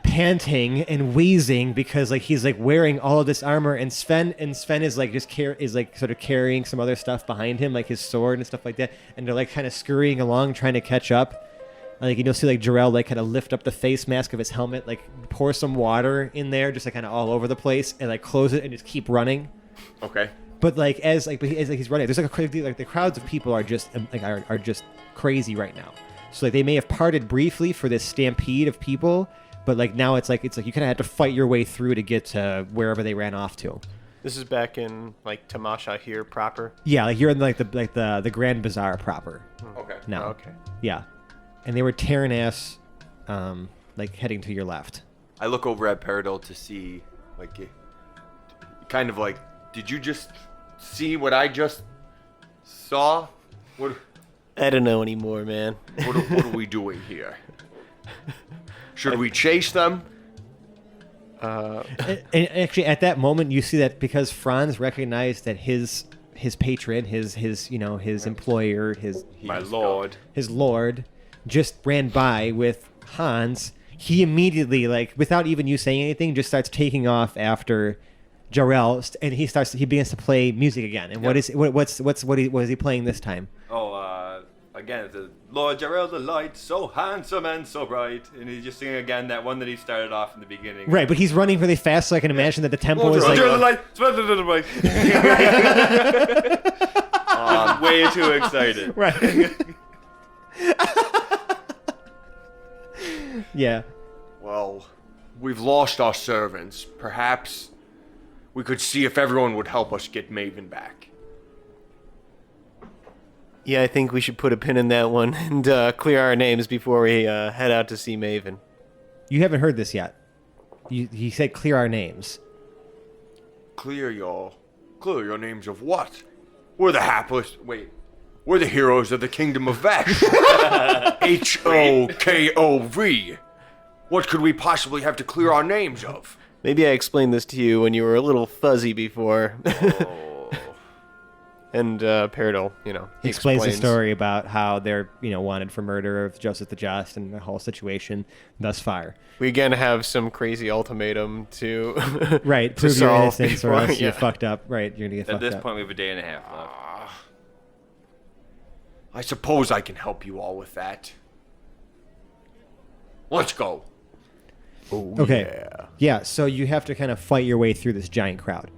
panting and wheezing because like he's like wearing all of this armor, and Sven is like is like sort of carrying some other stuff behind him, like his sword and stuff like that, and they're like kind of scurrying along trying to catch up. Like you'll see like Jha'rell like kind of lift up the face mask of his helmet, like pour some water in there just like kind of all over the place, and like close it and just keep running. Okay. But like as he's running, there's like the crowds of people are just like are just crazy right now. So like they may have parted briefly for this stampede of people, but like now it's like you kind of had to fight your way through to get to wherever they ran off to. This is back in like Tamasha here proper. Yeah, like you're in like the Grand Bazaar proper. Okay. Now. Okay. Yeah, and they were tearing ass, like heading to your left. I look over at Perodill to see, like, kind of like, did you just see what I just saw? What I don't know anymore, man. are we doing here? Should we chase them? And actually, at that moment, you see that because Franz recognized that his patron, his you know, his employer, his lord, just ran by with Hans. He immediately, like, without even you saying anything, just starts taking off after Jha'rell, and he begins to play music again. And what is he playing this time? Again, it's Lord Jha'rell the light, so handsome and so bright, and he's just singing again that one that he started off in the beginning. Right, but he's running really fast, so I can imagine that the tempo is Lord like. Jha'rell the light, I'm way too excited. Right. Yeah. Well, we've lost our servants. Perhaps we could see if everyone would help us get Maven back. Yeah, I think we should put a pin in that one and clear our names before we head out to see Maven. You haven't heard this yet. He said clear our names. Clear your names of what? We're the hapless. Wait. We're the heroes of the kingdom of Vesh. HOKOV. What could we possibly have to clear our names of? Maybe I explained this to you when you were a little fuzzy before. And Perodill, you know, he explains the story about how they're, you know, wanted for murder of Joseph the Just and the whole situation thus far. We again have some crazy ultimatum to right, to prove your solve innocence before, or else you're fucked up. Right, you're gonna get At fucked this up. point, we have a day and a half left. I suppose I can help you all with that. Let's go. Oh, Okay. Yeah, so you have to kind of fight your way through this giant crowd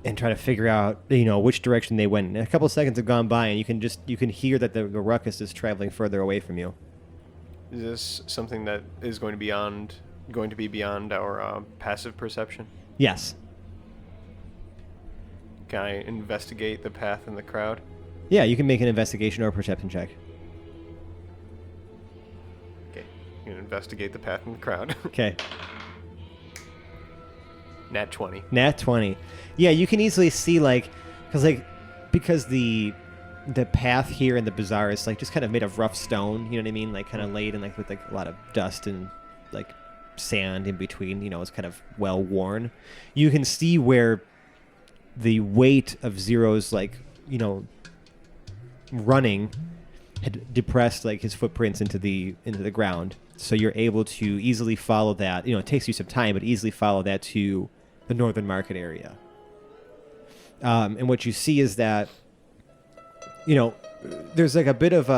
and try to figure out, you know, which direction they went. And a couple seconds have gone by, and you can hear that the ruckus is traveling further away from you. Is this something that is going to be beyond our passive perception? Yes. Can I investigate the path in the crowd? Yeah, you can make an investigation or a perception check. Okay, you can investigate the path in the crowd. Okay. Nat 20. Nat 20. Yeah, you can easily see, like, because the path here in the bazaar is like just kind of made of rough stone, you know what I mean? Like kind of laid in like with like a lot of dust and like sand in between, you know, it's kind of well worn. You can see where the weight of Zero's, like, you know, running had depressed like his footprints into the ground. So you're able to easily follow that. It takes you some time, but easily follow that to the northern market area. And what you see is that, there's like a bit of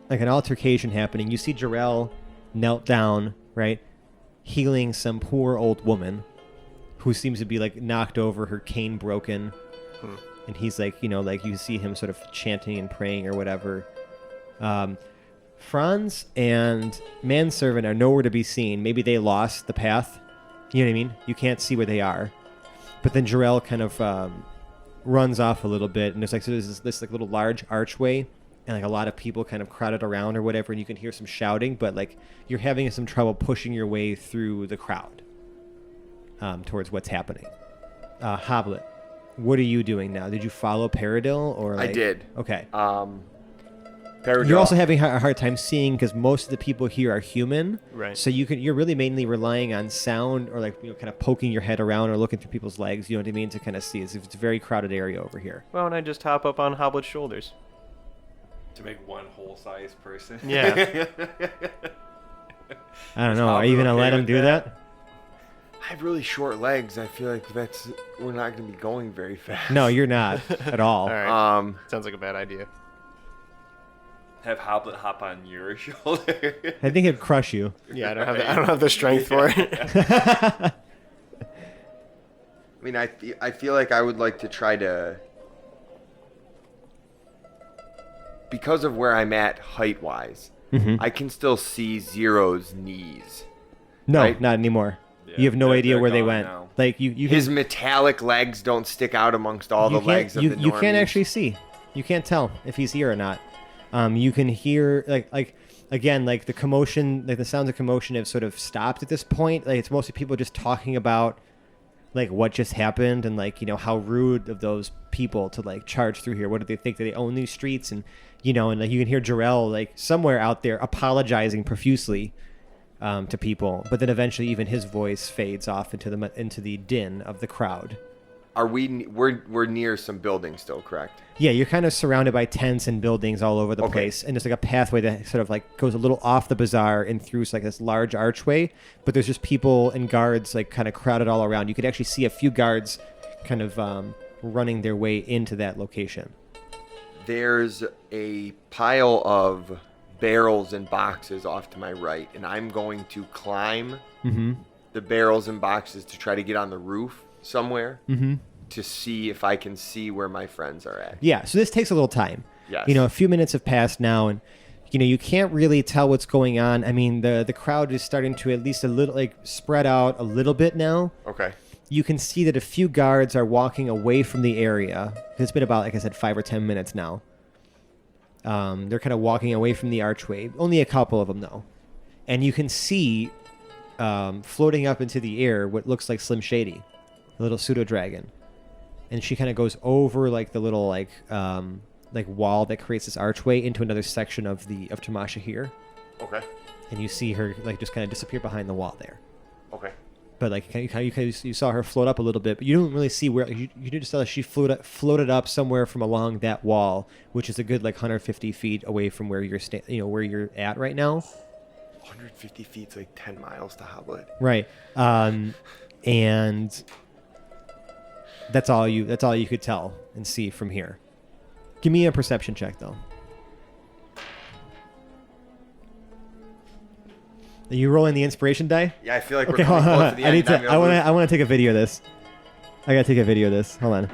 like an altercation happening. You see Jha'rell knelt down, right, healing some poor old woman who seems to be like knocked over, her cane broken. And he's like, like you see him sort of chanting and praying or whatever. Franz and Manservant are nowhere to be seen. Maybe they lost the path. You know what I mean? You can't see where they are. But then Jha'rell kind of runs off a little bit, and there's this like little large archway, and like a lot of people kind of crowded around or whatever, and you can hear some shouting, but like you're having some trouble pushing your way through the crowd towards what's happening. Hobblet, what are you doing now? Did you follow Perodill or? Like... I did. Okay. Perodill. You're also having a hard time seeing because most of the people here are human, Right. So you're really mainly relying on sound or like kind of poking your head around or looking through people's legs. You know what I mean, to kind of see. It's a very crowded area over here. Why don't I just hop up on Hoblet's shoulders? To make one whole-size person. Yeah. I don't know. Are you gonna let him do that? I have really short legs. I feel like we're not going to be going very fast. No, you're not at all. All right. Um, Sounds like a bad idea. Have Hobblet hop on your shoulder. I think it'd crush you. Yeah, I don't have the strength for it. I mean, I feel like I would like to try to, because of where I'm at height-wise, I can still see Zero's knees. No, Right? not anymore. Yeah, You have no idea they're where they gone went. now. Like you His metallic legs don't stick out amongst all the legs of the you can't normies. actually see. You can't tell if he's here or not. You can hear like again like the commotion, like the sounds of commotion have sort of stopped at this point. Like it's mostly people just talking about like what just happened and like how rude of those people to like charge through here. What do they think? Do they own these streets? And and like you can hear Jha'rell like somewhere out there apologizing profusely to people, but then eventually even his voice fades off into the din of the crowd. We're near some buildings still, correct? Yeah, you're kind of surrounded by tents and buildings all over the place, and there's like a pathway that sort of like goes a little off the bazaar and through like this large archway, but there's just people and guards like kind of crowded all around. You could actually see a few guards kind of running their way into that location. There's a pile of barrels and boxes off to my right, and I'm going to climb the barrels and boxes to try to get on the roof somewhere to see if I can see where my friends are at. Yeah, so this takes a little time. Yes. A few minutes have passed now, and you can't really tell what's going on. I mean, the crowd is starting to at least a little like spread out a little bit now. Okay. You can see that a few guards are walking away from the area. It's been about, like I said, 5 or 10 minutes now. They're kind of walking away from the archway. Only a couple of them, though. And you can see floating up into the air what looks like Slim Shady, a little pseudo-dragon. And she kind of goes over like the little like wall that creates this archway into another section of Tamasha here. Okay. And you see her like just kind of disappear behind the wall there. Okay. But like you saw her float up a little bit, but you don't really see where. You just saw that she floated up somewhere from along that wall, which is a good like 150 feet away from where you're where you're at right now. 150 feet's like 10 miles to Hobblet. Right. And that's all you could tell and see from here. Give me a perception check though. Are you rolling the inspiration die? Yeah, I feel like Okay, we're hold coming on. close to the end. I want to take a video of this. I gotta take a video of this. Hold on.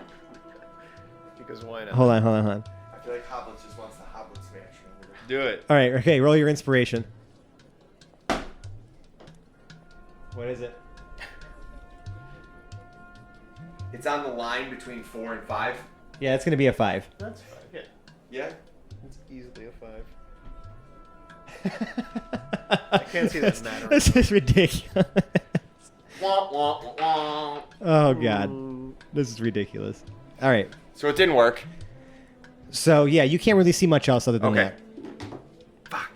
Because why not? Hold on. I feel like Hobblet just wants the Hobblet smash. Do it. All right. Okay. Roll your inspiration. What is it? It's on the line between 4 and 5. Yeah, it's gonna be a 5. That's fine. Yeah. Yeah. It's easily a 5. I can't see that's not This is ridiculous. Wah, wah, wah, wah. Oh god, this is ridiculous. All right. So it didn't work. So yeah, you can't really see much else other than Okay. that. Fuck.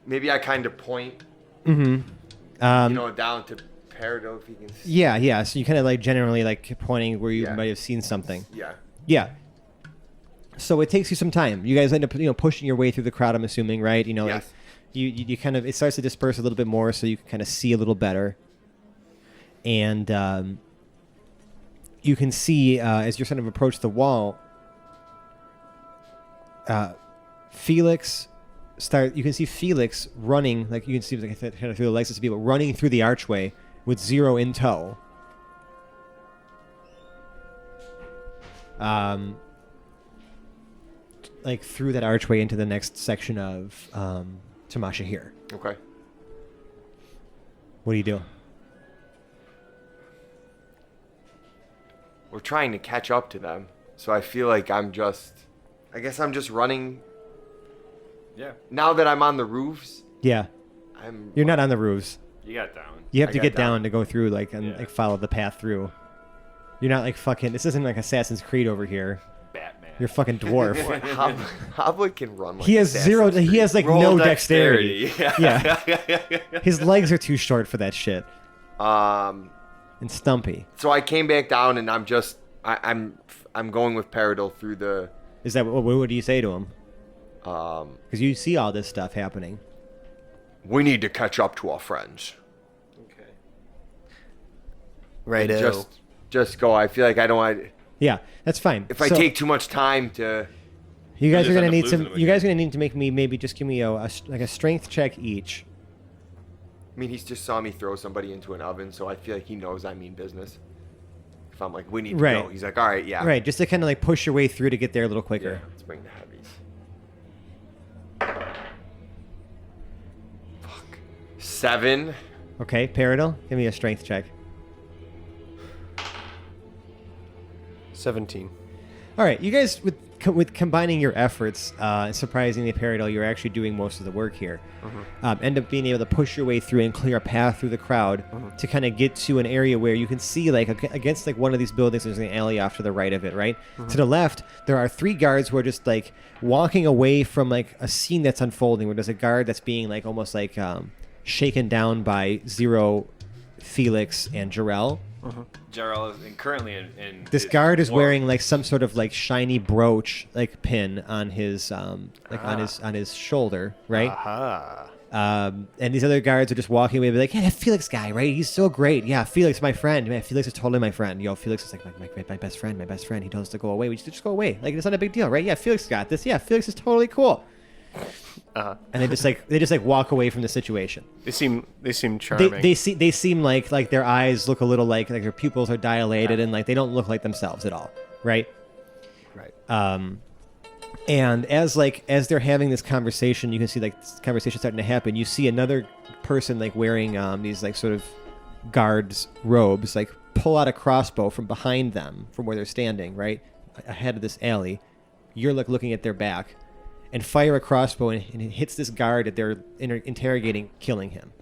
Maybe I kind of point, Mm-hmm. down to Perodill if he can see. Yeah. So you kind of like generally like pointing where you might have seen something. Yeah. Yeah. So it takes you some time. You guys end up, pushing your way through the crowd, I'm assuming, right? Like Yes. you kind of, it starts to disperse a little bit more so you can kind of see a little better. And you can see, as you sort of approach the wall, Felix you can see Felix running, like you can see like kind of through the legs of people running through the archway with Zero in tow. Like through that archway into the next section of Tamasha here. Okay. What do you do? We're trying to catch up to them, so I feel like I guess I'm just running. Yeah. Now that I'm on the roofs, Yeah. You're not on the roofs. You got down. You have I to got get down down. to go through, like, and like follow the path through. You're not like fucking. This isn't like Assassin's Creed over here. Batman. You're fucking dwarf. Hobblet can run. Like He has Assassin's zero. Creed. He has like Roll no dexterity. Yeah. His legs are too short for that shit. Um. And stumpy. So I came back down, and I'm just I'm going with Perodill through the. Is that what do you say to him? Um. Because you see all this stuff happening. We need to catch up to our friends. Okay. Right. Just go. I feel like I don't want. Yeah, that's fine. If I take too much time to. You guys just are gonna end up need losing some. them You again. guys are gonna need to make me maybe just give me a strength check each. I mean, he's just saw me throw somebody into an oven, so I feel like he knows I mean business. If I'm like, we need to Right. go, he's like, all right, yeah. Right, just to kind of like push your way through to get there a little Yeah, quicker. let's bring the heavies. Fuck. 7. Okay, Perodill, give me a strength check. 17. All right, you guys with combining your efforts, surprisingly, Perodill, you're actually doing most of the work here. End up being able to push your way through and clear a path through the crowd to kind of get to an area where you can see, like, against like one of these buildings, there's an alley off to the right of it, right? To the left, there are 3 guards who are just like walking away from like a scene that's unfolding, where there's a guard that's being like almost like shaken down by Zero, Felix, and Jha'rell. Jha'rell is currently in This his guard is war- wearing like some sort of like shiny brooch, like pin on his on his shoulder, right? Aha. And these other guards are just walking away, be like, "Yeah, that Felix guy, right? He's so great. Yeah, Felix, my friend. Man, Felix is totally my friend. Yo, Felix is like my best friend. My best friend. He tells us to go away. We just go away. Like, it's not a big deal, right? Yeah, Felix got this. Yeah, Felix is totally cool." And they just like walk away from the situation. They seem charming. They seem like their eyes look a little like their pupils are dilated and like they don't look like themselves at all, right? Right. And as they're having this conversation, you can see like this conversation starting to happen. You see another person like wearing these like sort of guards robes like pull out a crossbow from behind them from where they're standing, right ahead of this alley. You're like looking at their back. And fire a crossbow, and it hits this guard that they're interrogating, killing him.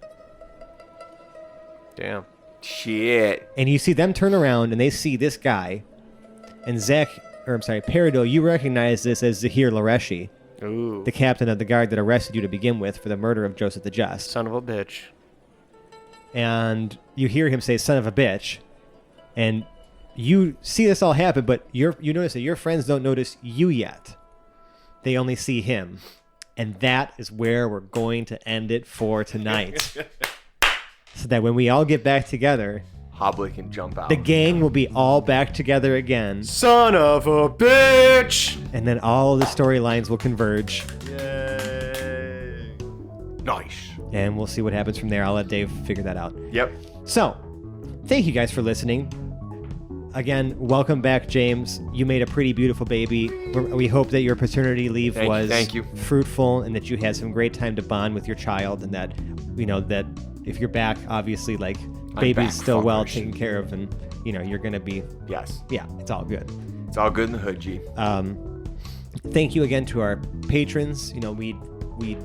Damn. Shit. And you see them turn around, and they see this guy. And Perodill, you recognize this as Zahir Lareshi, Ooh. the captain of the guard that arrested you to begin with for the murder of Joseph the Just. Son of a bitch. And you hear him say, "Son of a bitch." And you see this all happen, but you notice that your friends don't notice you yet. They only see him. And that is where we're going to end it for tonight. So that when we all get back together, Hobblet can jump out. the gang will be all back together again. Son of a bitch! And then all the storylines will converge. Yay! Nice. And we'll see what happens from there. I'll let Dave figure that out. Yep. So, thank you guys for listening. Again, welcome back, James. You made a pretty beautiful baby. We hope that your paternity leave was thank you. fruitful and that you had some great time to bond with your child, and that, that if you're back, obviously, like, baby's back, still well fuckers. taken care of, and, you're going to be, Yes. yeah, it's all good. It's all good in the hood, G. Thank you again to our patrons. We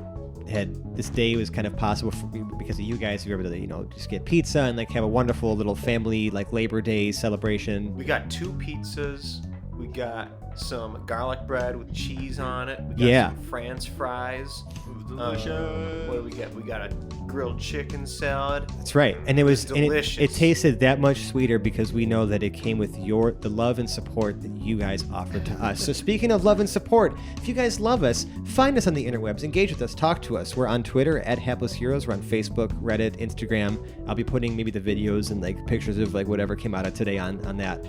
had this day was kind of possible because of you guys. We were able to, just get pizza and like have a wonderful little family like Labor Day celebration. We got 2 pizzas. We got some garlic bread with cheese on it. We got some France fries. Delicious. What do we get? We got a grilled chicken salad. That's right, and it was delicious. And it tasted that much sweeter because we know that it came with the love and support that you guys offered to us. So speaking of love and support, if you guys love us, find us on the interwebs, engage with us, talk to us. We're on Twitter at Hapless Heroes. We're on Facebook, Reddit, Instagram. I'll be putting maybe the videos and like pictures of like whatever came out of today on that.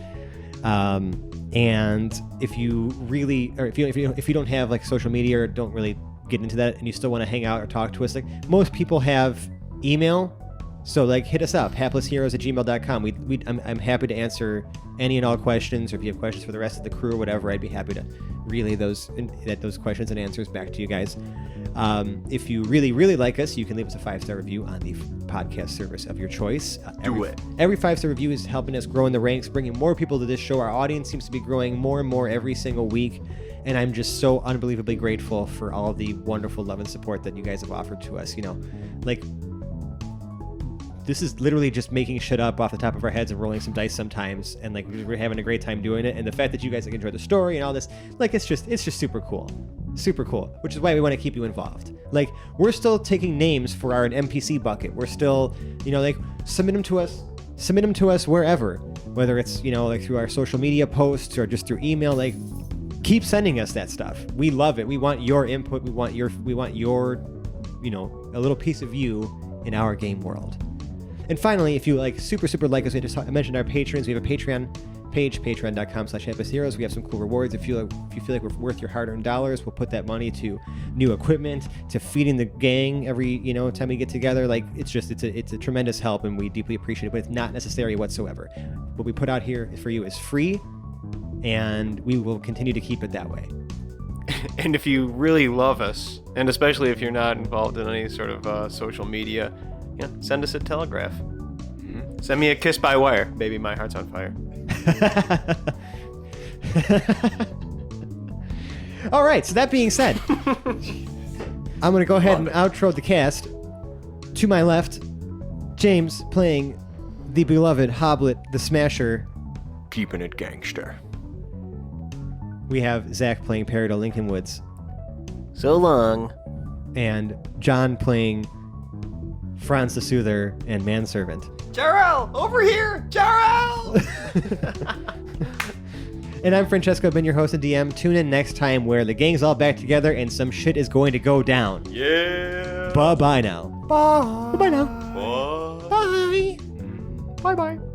And if you really, or if you don't have like social media or don't really get into that and you still want to hang out or talk to us, like most people have email, so like hit us up, haplessheroes@gmail.com. I'm happy to answer any and all questions, or if you have questions for the rest of the crew or whatever, I'd be happy to relay those questions and answers back to you guys. If you really, really like us, you can leave us a 5-star review on the podcast service of your choice. Every 5-star review is helping us grow in the ranks, bringing more people to this show. Our audience seems to be growing more and more every single week, and I'm just so unbelievably grateful for all of the wonderful love and support that you guys have offered to us. You know, like, this is literally just making shit up off the top of our heads and rolling some dice sometimes, and like we're having a great time doing it. And the fact that you guys like enjoy the story and all this, like it's just super cool, which is why we want to keep you involved. Like, we're still taking names for our NPC bucket. We're still, you know, like submit them to us wherever, whether it's, you know, like through our social media posts or just through email. Like, keep sending us that stuff. We love it. We want your input. We want your, you know, a little piece of you in our game world. And finally, if you like super like us, I mentioned our patrons. We have a Patreon page, patreon.com/haplessheroes. We have some cool rewards. If you feel like we're worth your hard-earned dollars, we'll put that money to new equipment, to feeding the gang every, you know, time we get together. Like, it's a tremendous help, and we deeply appreciate it, but it's not necessary whatsoever. What we put out here for you is free, and we will continue to keep it that way. And if you really love us, and especially if you're not involved in any sort of social media, yeah, send us a telegraph. Mm-hmm. Send me a kiss by wire. Baby, my heart's on fire. All right, so that being said, I'm going to go ahead and outro the cast. To my left, James playing the beloved Hobblet, the Smasher. Keeping it gangster. We have Zach playing Perodill Lincoln Woods. So long. And John playing Franz the Soother and Manservant. Jha'rell, over here! Jha'rell! And I'm Francesco, been your host and DM. Tune in next time where the gang's all back together and some shit is going to go down. Yeah! Bye-bye now. Bye. Bye-bye now. Bye. Bye. Bye-bye.